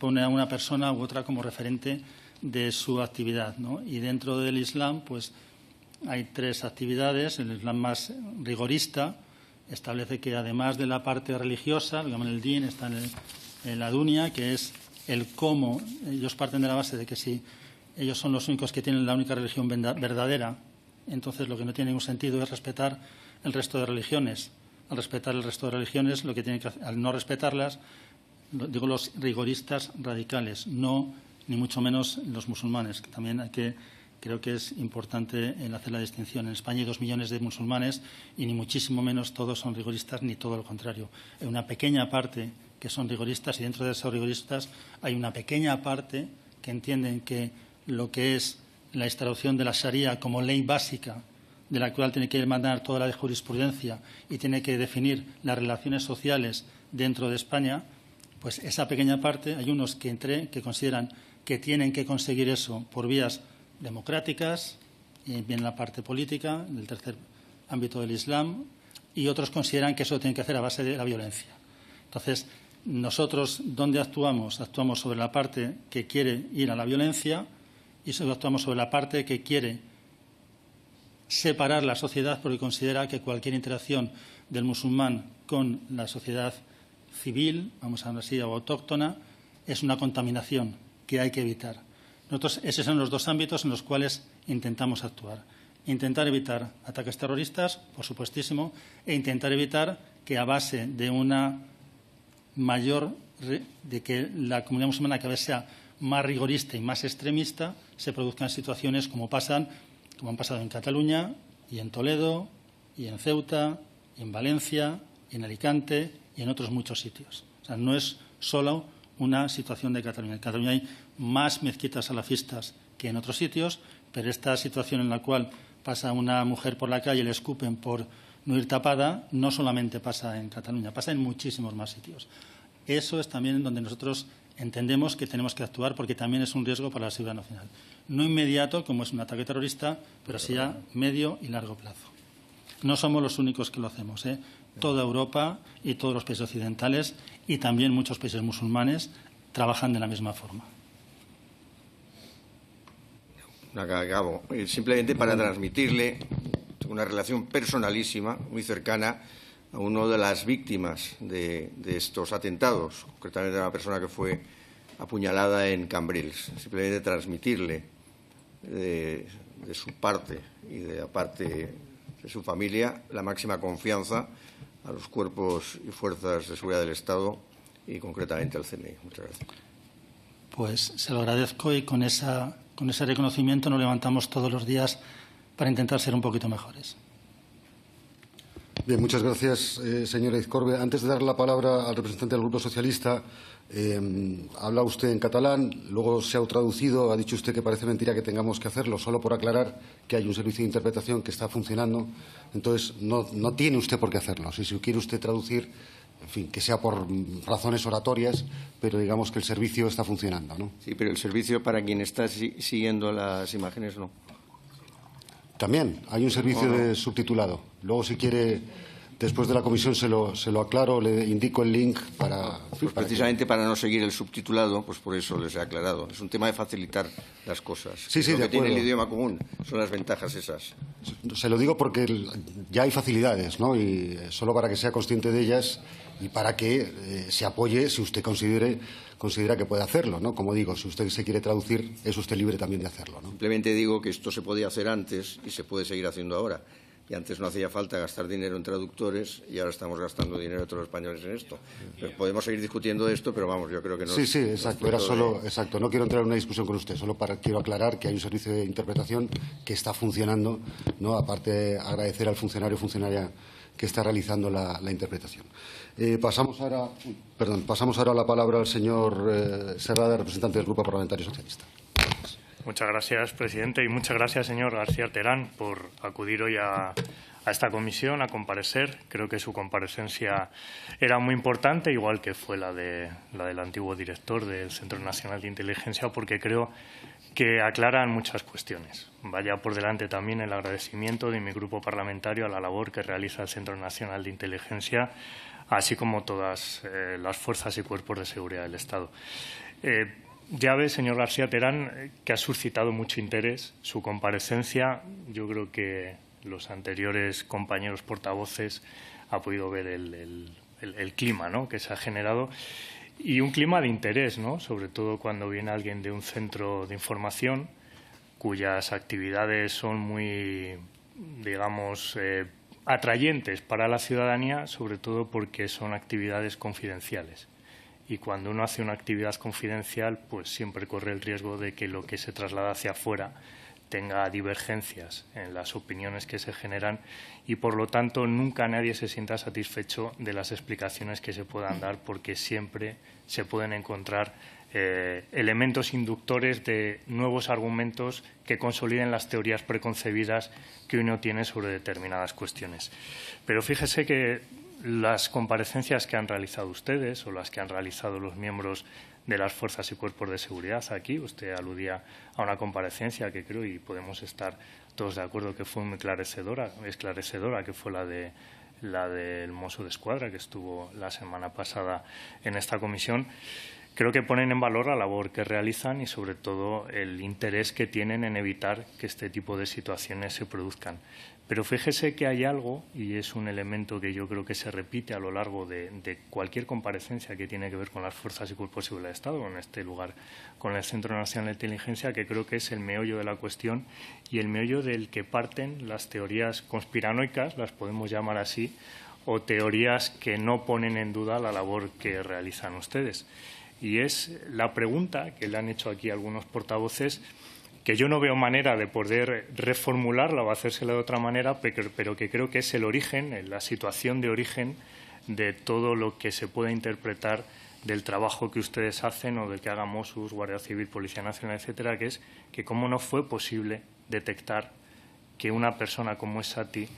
pone a una persona u otra como referente de su actividad, ¿no? Y dentro del Islam pues hay 3 actividades. El Islam más rigorista establece que además de la parte religiosa, digamos el din, está en la dunya, que es el cómo. Ellos parten de la base de que si ellos son los únicos que tienen la única religión verdadera, entonces lo que no tiene ningún sentido es respetar el resto de religiones. Al respetar el resto de religiones, lo que tienen que hacer, al no respetarlas, digo los rigoristas radicales, no ni mucho menos los musulmanes, que también creo que es importante hacer la distinción. En España hay 2 millones de musulmanes y ni muchísimo menos todos son rigoristas ni todo lo contrario. Hay una pequeña parte que son rigoristas y dentro de esos rigoristas hay una pequeña parte que entienden que lo que es la instauración de la Sharia como ley básica de la cual tiene que emanar toda la jurisprudencia y tiene que definir las relaciones sociales dentro de España, pues esa pequeña parte, hay unos que consideran que tienen que conseguir eso por vías democráticas, y bien la parte política, del tercer ámbito del Islam, y otros consideran que eso tiene que hacer a base de la violencia. Entonces, nosotros, ¿dónde actuamos? Actuamos sobre la parte que quiere ir a la violencia y actuamos sobre la parte que quiere separar la sociedad porque considera que cualquier interacción del musulmán con la sociedad civil, vamos a hablar así, o autóctona, es una contaminación que hay que evitar. Nosotros, esos son los 2 ámbitos en los cuales intentamos actuar. Intentar evitar ataques terroristas, por supuestísimo, e intentar evitar que a base de una de que la comunidad musulmana cada vez sea más rigorista y más extremista, se produzcan situaciones como han pasado en Cataluña y en Toledo y en Ceuta y en Valencia y en Alicante y en otros muchos sitios. O sea, no es solo una situación de Cataluña. En Cataluña hay más mezquitas salafistas que en otros sitios, pero esta situación en la cual pasa una mujer por la calle y le escupen por no ir tapada, no solamente pasa en Cataluña, pasa en muchísimos más sitios. Eso es también donde nosotros entendemos que tenemos que actuar porque también es un riesgo para la seguridad nacional. No inmediato, como es un ataque terrorista, pero sí a medio y largo plazo. No somos los únicos que lo hacemos. Toda Europa y todos los países occidentales y también muchos países musulmanes trabajan de la misma forma. Acabo. Simplemente para transmitirle una relación personalísima, muy cercana, a una de las víctimas de estos atentados, concretamente a una persona que fue apuñalada en Cambrils. Simplemente transmitirle de su parte y de la parte de su familia la máxima confianza a los cuerpos y fuerzas de seguridad del Estado y concretamente al CNI. Muchas gracias. Pues se lo agradezco y con ese reconocimiento nos levantamos todos los días para intentar ser un poquito mejores. Bien, muchas gracias, señora Izcorbe. Antes de dar la palabra al representante del Grupo Socialista, habla usted en catalán, luego se ha traducido, ha dicho usted que parece mentira que tengamos que hacerlo, solo por aclarar que hay un servicio de interpretación que está funcionando. Entonces, no tiene usted por qué hacerlo. Si quiere usted traducir, en fin, que sea por razones oratorias, pero digamos que el servicio está funcionando, ¿no? Sí, pero el servicio para quien está siguiendo las imágenes no. También hay un servicio de subtitulado. Luego, si quiere, después de la comisión se lo aclaro, le indico el link para... Pues precisamente para no seguir el subtitulado, pues por eso les he aclarado. Es un tema de facilitar las cosas. Sí, lo de que tiene acuerdo. el idioma común son las ventajas esas. Se lo digo porque ya hay facilidades, ¿no? Y solo para que sea consciente de ellas y para que se apoye si usted considera que puede hacerlo, ¿no? Como digo, si usted se quiere traducir, es usted libre también de hacerlo, ¿no? Simplemente digo que esto se podía hacer antes y se puede seguir haciendo ahora. Y antes no hacía falta gastar dinero en traductores y ahora estamos gastando dinero todos los españoles en esto. Pero podemos seguir discutiendo esto, pero vamos, yo creo que no. Sí, exacto. Era solo, exacto. No quiero entrar en una discusión con usted, solo quiero aclarar que hay un servicio de interpretación que está funcionando, ¿no? Aparte, agradecer al funcionario o funcionaria que está realizando la interpretación. Pasamos ahora la palabra al señor Serrada, representante del Grupo Parlamentario Socialista. Muchas gracias, presidente, y muchas gracias, señor García Terán, por acudir hoy a esta comisión a comparecer. Creo que su comparecencia era muy importante, igual que fue la del antiguo director del Centro Nacional de Inteligencia, porque creo que aclaran muchas cuestiones. Vaya por delante también el agradecimiento de mi grupo parlamentario a la labor que realiza el Centro Nacional de Inteligencia, así como todas las fuerzas y cuerpos de seguridad del Estado. Ya ve, señor García Terán, que ha suscitado mucho interés su comparecencia. Yo creo que los anteriores compañeros portavoces han podido ver el clima, ¿no?, que se ha generado y un clima de interés, ¿no?, sobre todo cuando viene alguien de un centro de información cuyas actividades son muy, digamos, atrayentes para la ciudadanía, sobre todo porque son actividades confidenciales. y cuando uno hace una actividad confidencial, pues siempre corre el riesgo de que lo que se traslada hacia afuera tenga divergencias en las opiniones que se generan y, por lo tanto, nunca nadie se sienta satisfecho de las explicaciones que se puedan dar, porque siempre se pueden encontrar elementos inductores de nuevos argumentos que consoliden las teorías preconcebidas que uno tiene sobre determinadas cuestiones. Pero fíjese que las comparecencias que han realizado ustedes o las que han realizado los miembros de las fuerzas y cuerpos de seguridad aquí, usted aludía a una comparecencia que creo, y podemos estar todos de acuerdo, que fue muy esclarecedora, que fue la del Mosso d'Esquadra, que estuvo la semana pasada en esta comisión. Creo que ponen en valor la labor que realizan y, sobre todo, el interés que tienen en evitar que este tipo de situaciones se produzcan. Pero fíjese que hay algo, y es un elemento que yo creo que se repite a lo largo de cualquier comparecencia que tiene que ver con las fuerzas y cuerpos de seguridad del Estado, en este lugar con el Centro Nacional de Inteligencia, que creo que es el meollo de la cuestión y el meollo del que parten las teorías conspiranoicas, las podemos llamar así, o teorías que no ponen en duda la labor que realizan ustedes. Y es la pregunta que le han hecho aquí algunos portavoces, que yo no veo manera de poder reformularla o hacérsela de otra manera, pero que creo que es el origen, la situación de origen de todo lo que se puede interpretar del trabajo que ustedes hacen o del que hagan Mossos, Guardia Civil, Policía Nacional, etcétera, que es que cómo no fue posible detectar que una persona como es Sati,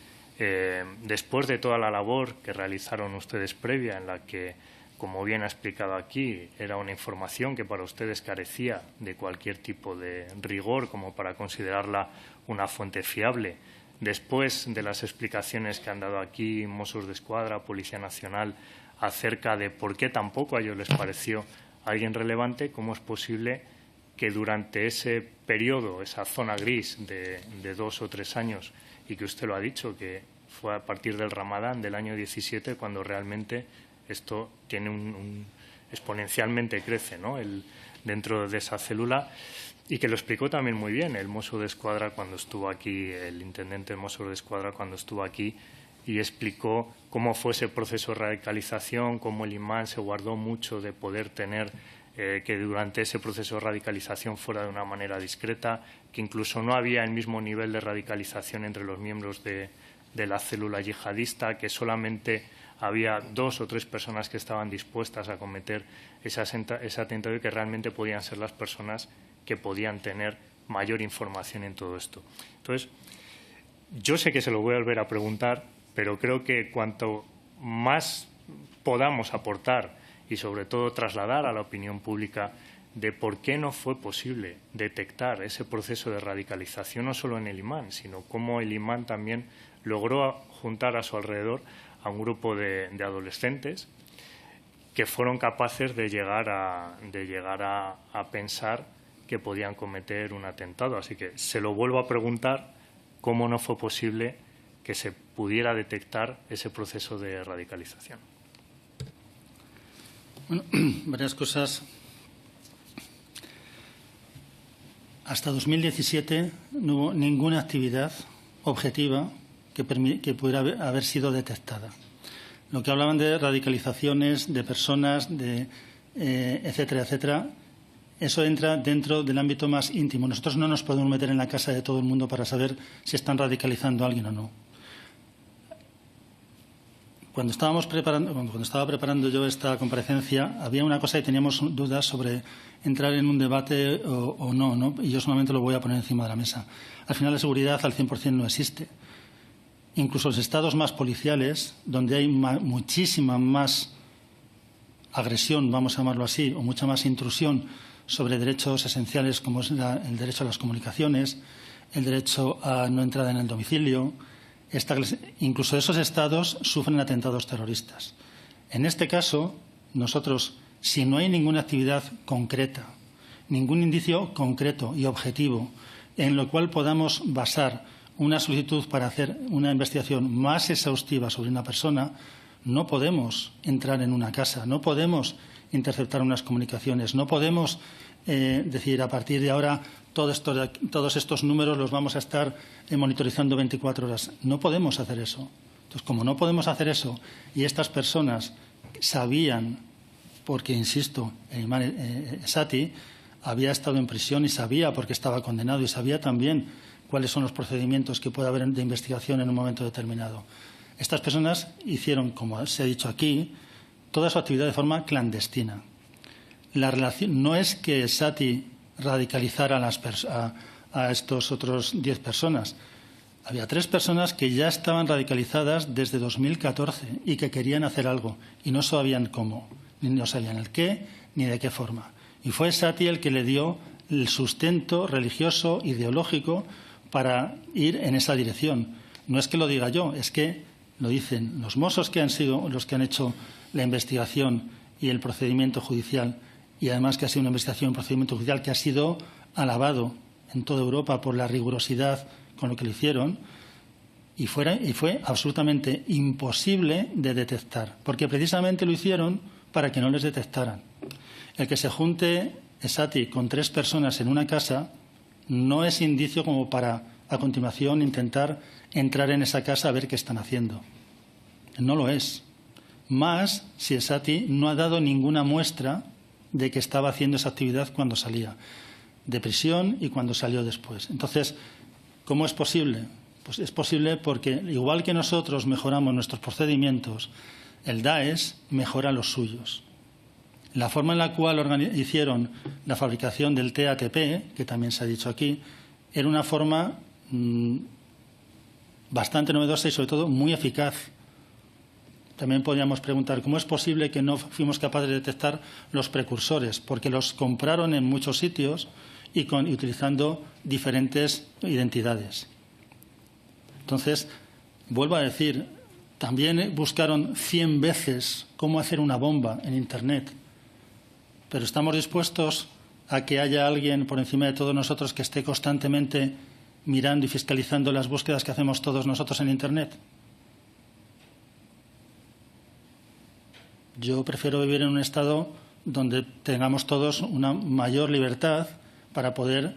después de toda la labor que realizaron ustedes previa, en la que, como bien ha explicado aquí, era una información que para ustedes carecía de cualquier tipo de rigor como para considerarla una fuente fiable. Después de las explicaciones que han dado aquí Mossos d'Esquadra, Policía Nacional, acerca de por qué tampoco a ellos les pareció alguien relevante, ¿cómo es posible que durante ese periodo, esa zona gris de 2 o 3 años, y que usted lo ha dicho, que fue a partir del Ramadán del año 17 cuando realmente esto tiene exponencialmente crece, ¿no?, dentro de esa célula, y que lo explicó también muy bien el Mosso d'Esquadra cuando estuvo aquí, el intendente del Mosso d'Esquadra cuando estuvo aquí, y explicó cómo fue ese proceso de radicalización, cómo el imán se guardó mucho de poder tener que durante ese proceso de radicalización fuera de una manera discreta, que incluso no había el mismo nivel de radicalización entre los miembros de la célula yihadista, que solamente había 2 o 3 personas que estaban dispuestas a cometer ese atentado y que realmente podían ser las personas que podían tener mayor información en todo esto. Entonces, yo sé que se lo voy a volver a preguntar, pero creo que cuanto más podamos aportar y, sobre todo, trasladar a la opinión pública de por qué no fue posible detectar ese proceso de radicalización, no solo en el imán, sino cómo el imán también logró juntar a su alrededor a un grupo de adolescentes que fueron capaces de llegar a pensar que podían cometer un atentado. Así que se lo vuelvo a preguntar, cómo no fue posible que se pudiera detectar ese proceso de radicalización. Bueno, varias cosas. Hasta 2017 no hubo ninguna actividad objetiva que pudiera haber sido detectada. Lo que hablaban de radicalizaciones, de personas, etcétera, etcétera, eso entra dentro del ámbito más íntimo. Nosotros no nos podemos meter en la casa de todo el mundo para saber si están radicalizando a alguien o no. Cuando estaba preparando yo esta comparecencia, había una cosa que teníamos dudas sobre entrar en un debate o no, ¿no? Y yo solamente lo voy a poner encima de la mesa. Al final, la seguridad al 100% no existe. Incluso los estados más policiales, donde hay muchísima más agresión, vamos a llamarlo así, o mucha más intrusión sobre derechos esenciales como es el derecho a las comunicaciones, el derecho a no entrada en el domicilio, incluso esos estados sufren atentados terroristas. En este caso, nosotros, si no hay ninguna actividad concreta, ningún indicio concreto y objetivo en lo cual podamos basar una solicitud para hacer una investigación más exhaustiva sobre una persona, no podemos entrar en una casa, no podemos interceptar unas comunicaciones, no podemos decir a partir de ahora todos estos números los vamos a estar monitorizando 24 horas. No podemos hacer eso. Entonces, como no podemos hacer eso y estas personas sabían porque, insisto, Esati había estado en prisión y sabía por qué estaba condenado y sabía también cuáles son los procedimientos que puede haber de investigación en un momento determinado. Estas personas hicieron, como se ha dicho aquí, toda su actividad de forma clandestina. La relación no es que Esati radicalizara a estos otros 10 personas. Había 3 personas que ya estaban radicalizadas desde 2014 y que querían hacer algo y no sabían cómo, ni no sabían el qué ni de qué forma. Y fue Esati el que le dio el sustento religioso, ideológico, para ir en esa dirección. No es que lo diga yo, es que lo dicen los mossos, que han sido los que han hecho la investigación y el procedimiento judicial, y además que ha sido una investigación y un procedimiento judicial que ha sido alabado en toda Europa por la rigurosidad con lo que lo hicieron, y fue absolutamente imposible de detectar, porque precisamente lo hicieron para que no les detectaran. El que se junte Esati con 3 personas en una casa no es indicio como para, a continuación, intentar entrar en esa casa a ver qué están haciendo. No lo es. Más si Esati no ha dado ninguna muestra de que estaba haciendo esa actividad cuando salía de prisión y cuando salió después. Entonces, ¿cómo es posible? Pues es posible porque, igual que nosotros mejoramos nuestros procedimientos, el Daesh mejora los suyos. La forma en la cual hicieron la fabricación del TATP, que también se ha dicho aquí, era una forma bastante novedosa y, sobre todo, muy eficaz. También podríamos preguntar cómo es posible que no fuimos capaces de detectar los precursores, porque los compraron en muchos sitios y utilizando diferentes identidades. Entonces, vuelvo a decir, también buscaron 100 veces cómo hacer una bomba en Internet, pero estamos dispuestos a que haya alguien por encima de todos nosotros que esté constantemente mirando y fiscalizando las búsquedas que hacemos todos nosotros en Internet. Yo prefiero vivir en un estado donde tengamos todos una mayor libertad para poder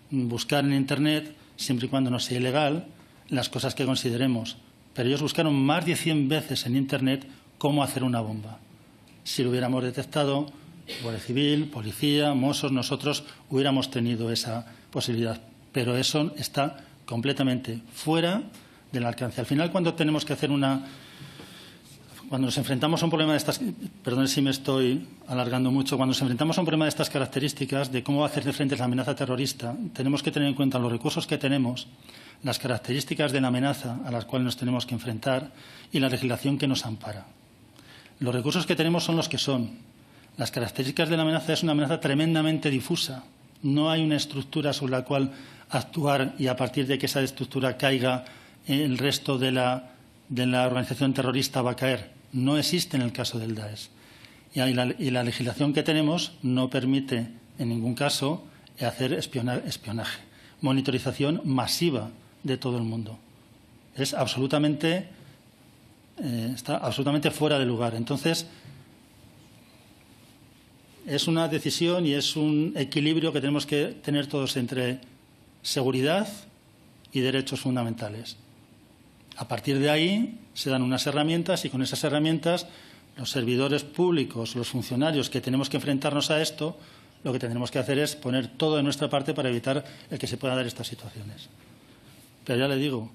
buscar en Internet, siempre y cuando no sea ilegal, las cosas que consideremos. Pero ellos buscaron más de 100 veces en Internet cómo hacer una bomba. Si lo hubiéramos detectado, Guardia Civil, Policía, Mossos, nosotros hubiéramos tenido esa posibilidad. Pero eso está completamente fuera del alcance. Al final, cuando tenemos que hacer cuando nos enfrentamos a un problema de estas, perdón si me estoy alargando mucho, cuando nos enfrentamos a un problema de estas características, de cómo hacer de frente a la amenaza terrorista, tenemos que tener en cuenta los recursos que tenemos, las características de la amenaza a las cuales nos tenemos que enfrentar y la legislación que nos ampara. Los recursos que tenemos son los que son. Las características de la amenaza es una amenaza tremendamente difusa. No hay una estructura sobre la cual actuar y a partir de que esa estructura caiga, el resto de la organización terrorista va a caer. No existe en el caso del Daesh. Y la legislación que tenemos no permite en ningún caso hacer espionaje, monitorización masiva de todo el mundo. Está absolutamente fuera de lugar. Entonces, es una decisión y es un equilibrio que tenemos que tener todos entre seguridad y derechos fundamentales. A partir de ahí se dan unas herramientas y con esas herramientas los servidores públicos, los funcionarios que tenemos que enfrentarnos a esto, lo que tendremos que hacer es poner todo de nuestra parte para evitar el que se puedan dar estas situaciones. Pero ya le digo,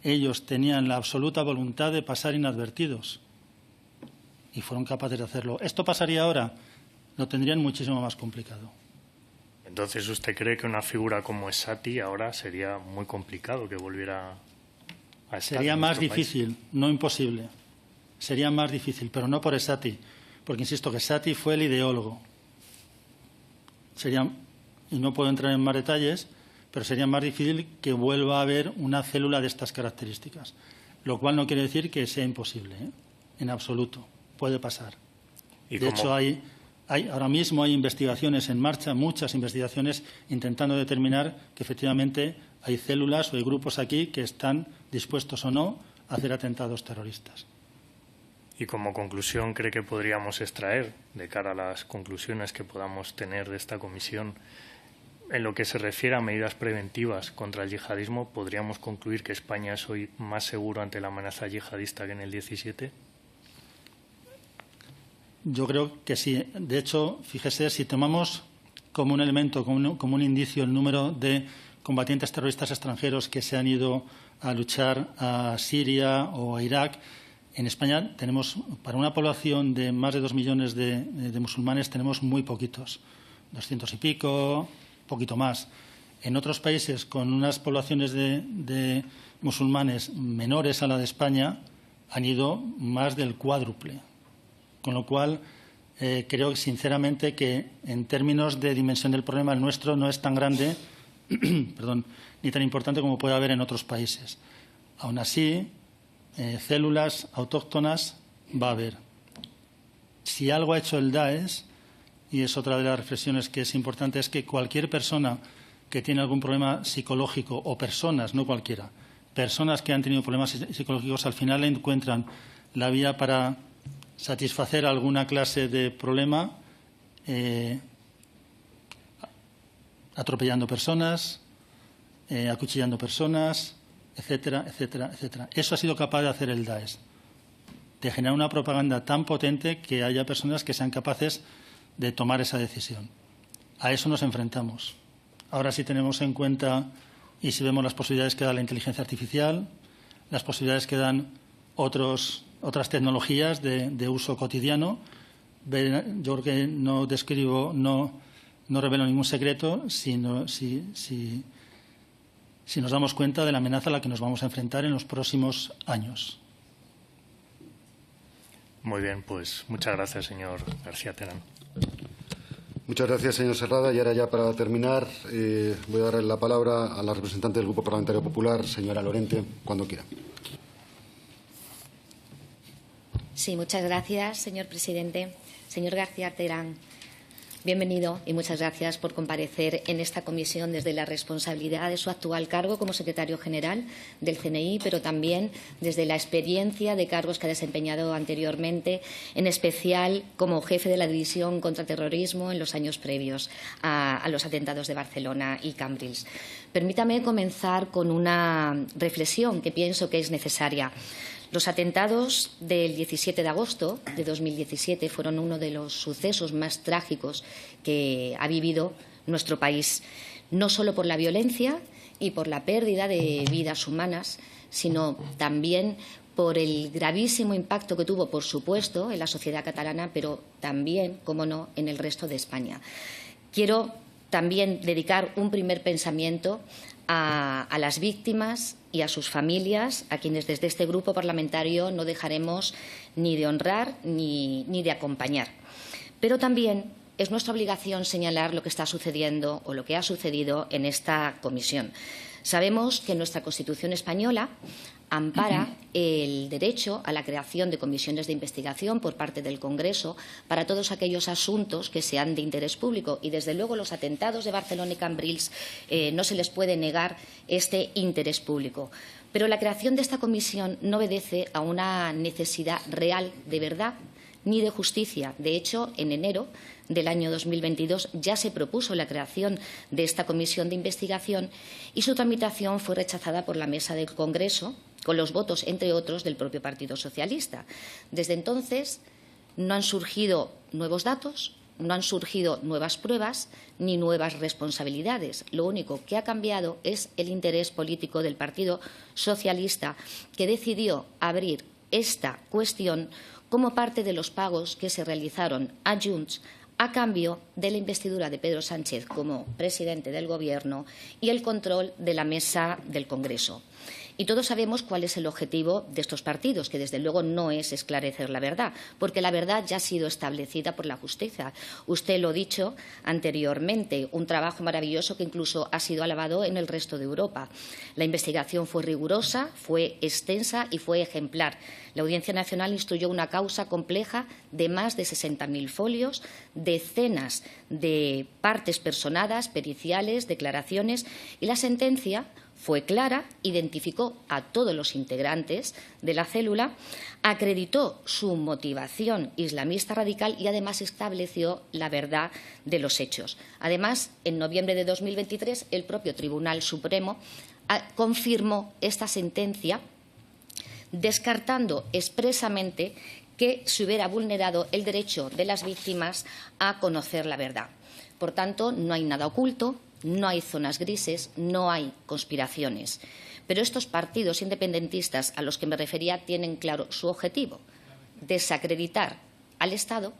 ellos tenían la absoluta voluntad de pasar inadvertidos y fueron capaces de hacerlo. ¿Esto pasaría ahora? Lo tendrían muchísimo más complicado. Entonces, ¿usted cree que una figura como Esati ahora sería muy complicado que volviera a estar? Sería más difícil, no imposible. Sería más difícil, pero no por Esati, porque insisto que Esati fue el ideólogo. Y no puedo entrar en más detalles, pero sería más difícil que vuelva a haber una célula de estas características, lo cual no quiere decir que sea imposible, en absoluto. Puede pasar. De hecho, ahora mismo hay investigaciones en marcha, muchas investigaciones, intentando determinar que efectivamente hay células o hay grupos aquí que están dispuestos o no a hacer atentados terroristas. Y como conclusión, ¿cree que podríamos extraer, de cara a las conclusiones que podamos tener de esta comisión, en lo que se refiere a medidas preventivas contra el yihadismo, podríamos concluir que España es hoy más seguro ante la amenaza yihadista que en el 17? Yo creo que sí. De hecho, fíjese, si tomamos como un elemento, como un indicio, el número de combatientes terroristas extranjeros que se han ido a luchar a Siria o a Irak, en España tenemos, para una población de más de 2 millones de musulmanes, tenemos muy poquitos, 200 y pico, poquito más. En otros países con unas poblaciones de musulmanes menores a la de España han ido más del cuádruple. Con lo cual, creo sinceramente que en términos de dimensión del problema el nuestro no es tan grande perdón, ni tan importante como puede haber en otros países. Aún así, células autóctonas va a haber. Si algo ha hecho el Daesh, y es otra de las reflexiones que es importante, es que cualquier persona que tiene algún problema psicológico, o personas, no cualquiera, personas que han tenido problemas psicológicos, al final encuentran la vía para satisfacer alguna clase de problema atropellando personas, acuchillando personas, etcétera, etcétera, etcétera. Eso ha sido capaz de hacer el Daesh, de generar una propaganda tan potente que haya personas que sean capaces de tomar esa decisión. A eso nos enfrentamos. Ahora sí tenemos en cuenta y si vemos las posibilidades que da la inteligencia artificial, las posibilidades que dan otras tecnologías de uso cotidiano, yo creo que no describo, no revelo ningún secreto si nos damos cuenta de la amenaza a la que nos vamos a enfrentar en los próximos años. Muy bien, pues muchas gracias, señor García Terán. Muchas gracias, señor Serrada. Y ahora ya para terminar voy a darle la palabra a la representante del Grupo Parlamentario Popular, señora Lorente, cuando quiera. Sí, muchas gracias, señor presidente. Señor García Terán, bienvenido y muchas gracias por comparecer en esta comisión desde la responsabilidad de su actual cargo como secretario general del CNI, pero también desde la experiencia de cargos que ha desempeñado anteriormente, en especial como jefe de la División contra Terrorismo en los años previos a los atentados de Barcelona y Cambrils. Permítame comenzar con una reflexión que pienso que es necesaria. Los atentados del 17 de agosto de 2017 fueron uno de los sucesos más trágicos que ha vivido nuestro país, no solo por la violencia y por la pérdida de vidas humanas, sino también por el gravísimo impacto que tuvo, por supuesto, en la sociedad catalana, pero también, como no, en el resto de España. Quiero también dedicar un primer pensamiento a las víctimas y a sus familias, a quienes desde este grupo parlamentario no dejaremos ni de honrar ni de acompañar. Pero también es nuestra obligación señalar lo que está sucediendo o lo que ha sucedido en esta comisión. Sabemos que nuestra Constitución española ampara el derecho a la creación de comisiones de investigación por parte del Congreso para todos aquellos asuntos que sean de interés público y, desde luego, los atentados de Barcelona y Cambrils no se les puede negar este interés público. Pero la creación de esta comisión no obedece a una necesidad real de verdad ni de justicia. De hecho, en enero del año 2022 ya se propuso la creación de esta comisión de investigación y su tramitación fue rechazada por la mesa del Congreso, con los votos, entre otros, del propio Partido Socialista. Desde entonces no han surgido nuevos datos, no han surgido nuevas pruebas ni nuevas responsabilidades. Lo único que ha cambiado es el interés político del Partido Socialista, que decidió abrir esta cuestión como parte de los pagos que se realizaron a Junts a cambio de la investidura de Pedro Sánchez como presidente del Gobierno y el control de la mesa del Congreso. Y todos sabemos cuál es el objetivo de estos partidos, que desde luego no es esclarecer la verdad, porque la verdad ya ha sido establecida por la justicia. Usted lo ha dicho anteriormente, un trabajo maravilloso que incluso ha sido alabado en el resto de Europa. La investigación fue rigurosa, fue extensa y fue ejemplar. La Audiencia Nacional instruyó una causa compleja de más de 60.000 folios, decenas de partes personadas, periciales, declaraciones, y la sentencia fue clara, identificó a todos los integrantes de la célula, acreditó su motivación islamista radical y además estableció la verdad de los hechos. Además, en noviembre de 2023, el propio Tribunal Supremo confirmó esta sentencia, descartando expresamente que se hubiera vulnerado el derecho de las víctimas a conocer la verdad. Por tanto, no hay nada oculto, no hay zonas grises, no hay conspiraciones. Pero estos partidos independentistas a los que me refería tienen claro su objetivo: desacreditar al Estado,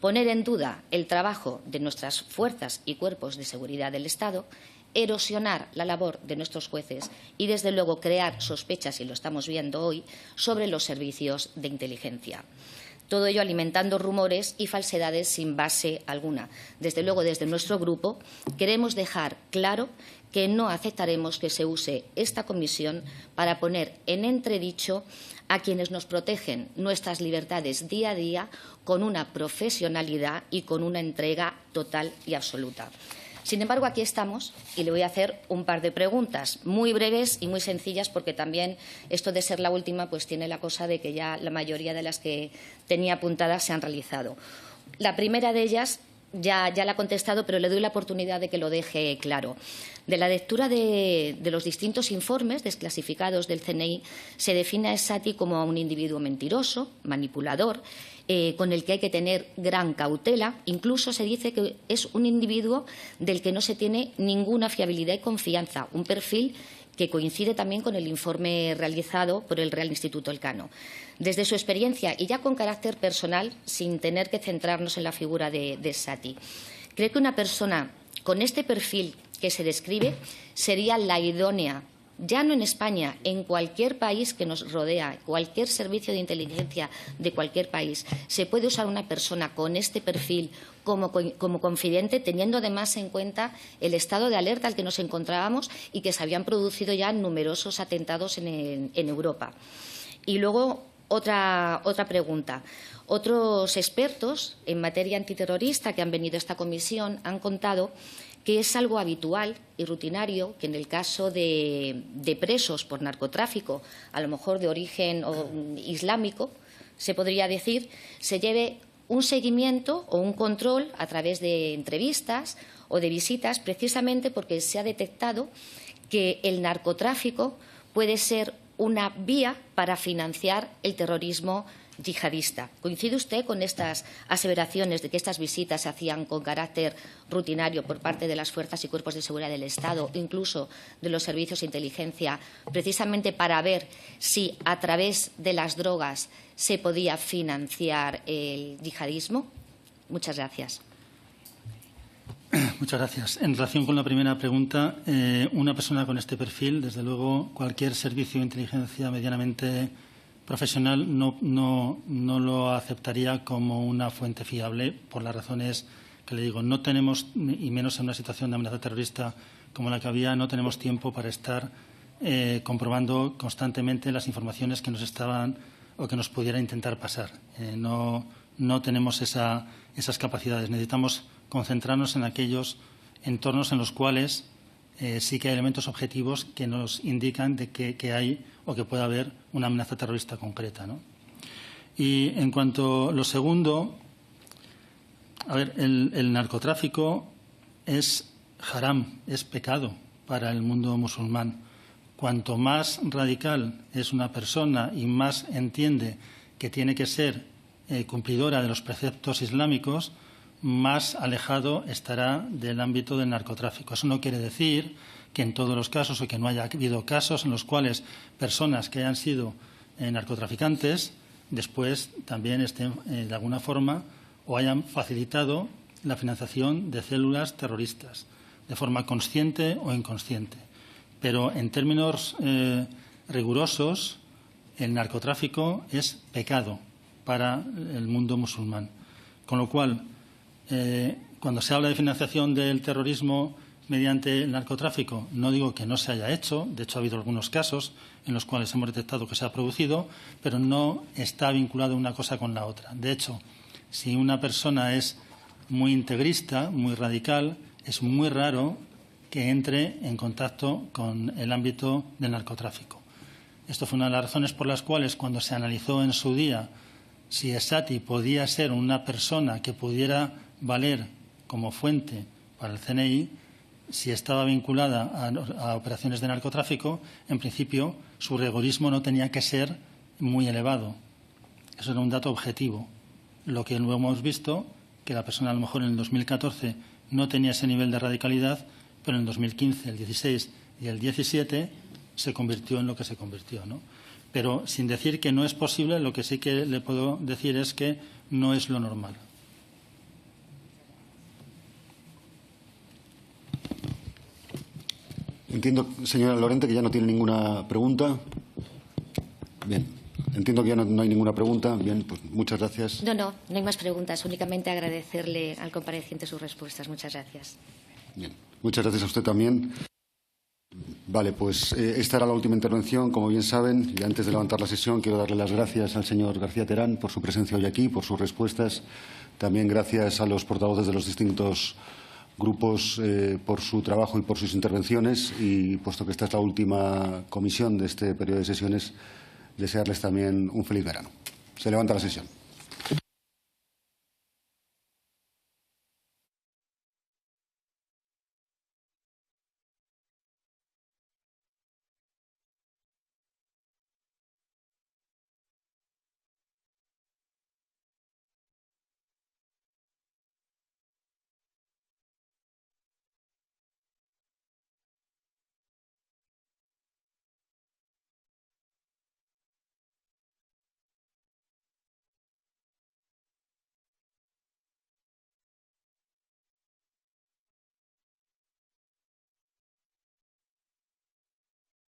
poner en duda el trabajo de nuestras fuerzas y cuerpos de seguridad del Estado, erosionar la labor de nuestros jueces y, desde luego, crear sospechas, y lo estamos viendo hoy, sobre los servicios de inteligencia. Todo ello alimentando rumores y falsedades sin base alguna. Desde luego, desde nuestro grupo, queremos dejar claro que no aceptaremos que se use esta comisión para poner en entredicho a quienes nos protegen nuestras libertades día a día con una profesionalidad y con una entrega total y absoluta. Sin embargo, aquí estamos y le voy a hacer un par de preguntas muy breves y muy sencillas, porque también esto de ser la última pues tiene la cosa de que ya la mayoría de las que tenía apuntadas se han realizado. La primera de ellas ya la ha contestado, pero le doy la oportunidad de que lo deje claro. De la lectura de los distintos informes desclasificados del CNI, se define a Esati como a un individuo mentiroso, manipulador, con el que hay que tener gran cautela. Incluso se dice que es un individuo del que no se tiene ninguna fiabilidad y confianza, un perfil que coincide también con el informe realizado por el Real Instituto Elcano. Desde su experiencia y ya con carácter personal, sin tener que centrarnos en la figura de Esati, ¿cree que una persona con este perfil que se describe sería la idónea, ya no en España, en cualquier país que nos rodea, cualquier servicio de inteligencia de cualquier país? ¿Se puede usar una persona con este perfil como confidente, teniendo además en cuenta el estado de alerta al que nos encontrábamos y que se habían producido ya numerosos atentados en Europa? Y luego otra pregunta. Otros expertos en materia antiterrorista que han venido a esta comisión han contado que es algo habitual y rutinario que en el caso de presos por narcotráfico, a lo mejor de origen islámico, se podría decir, se lleve un seguimiento o un control a través de entrevistas o de visitas, precisamente porque se ha detectado que el narcotráfico puede ser una vía para financiar el terrorismo yihadista. ¿Coincide usted con estas aseveraciones de que estas visitas se hacían con carácter rutinario por parte de las fuerzas y cuerpos de seguridad del Estado, incluso de los servicios de inteligencia, precisamente para ver si a través de las drogas se podía financiar el yihadismo? Muchas gracias. Muchas gracias. En relación con la primera pregunta, una persona con este perfil, desde luego, cualquier servicio de inteligencia medianamente profesional no lo aceptaría como una fuente fiable, por las razones que le digo. No tenemos, y menos en una situación de amenaza terrorista como la que había, no tenemos tiempo para estar comprobando constantemente las informaciones que nos estaban o que nos pudiera intentar pasar. No tenemos esas capacidades. Necesitamos concentrarnos en aquellos entornos en los cuales sí que hay elementos objetivos que nos indican de que hay o que puede haber una amenaza terrorista concreta, ¿no? Y en cuanto a lo segundo, a ver, el narcotráfico es haram, es pecado para el mundo musulmán. Cuanto más radical es una persona y más entiende que tiene que ser cumplidora de los preceptos islámicos, más alejado estará del ámbito del narcotráfico. Eso no quiere decir que en todos los casos o que no haya habido casos en los cuales personas que hayan sido narcotraficantes después también estén de alguna forma o hayan facilitado la financiación de células terroristas de forma consciente o inconsciente. Pero en términos rigurosos, el narcotráfico es pecado para el mundo musulmán. Con lo cual, cuando se habla de financiación del terrorismo mediante el narcotráfico, no digo que no se haya hecho, de hecho ha habido algunos casos en los cuales hemos detectado que se ha producido, pero no está vinculado una cosa con la otra. De hecho, si una persona es muy integrista, muy radical, es muy raro que entre en contacto con el ámbito del narcotráfico. Esto fue una de las razones por las cuales, cuando se analizó en su día si Esati podía ser una persona que pudiera valer como fuente para el CNI, si estaba vinculada a operaciones de narcotráfico, en principio su rigorismo no tenía que ser muy elevado. Eso era un dato objetivo. Lo que luego hemos visto, que la persona a lo mejor en el 2014 no tenía ese nivel de radicalidad, pero en el 2015, el 16 y el 17 se convirtió en lo que se convirtió, ¿no? Pero sin decir que no es posible, lo que sí que le puedo decir es que no es lo normal. Entiendo, señora Lorente, que ya no tiene ninguna pregunta. Bien, entiendo que ya no hay ninguna pregunta. Bien, pues muchas gracias. No hay más preguntas. Únicamente agradecerle al compareciente sus respuestas. Muchas gracias. Bien, muchas gracias a usted también. Vale, pues esta era la última intervención, como bien saben, y antes de levantar la sesión quiero darle las gracias al señor García Terán por su presencia hoy aquí, por sus respuestas. También gracias a los portavoces de los distintos grupos por su trabajo y por sus intervenciones, y puesto que esta es la última comisión de este periodo de sesiones, desearles también un feliz verano. Se levanta la sesión.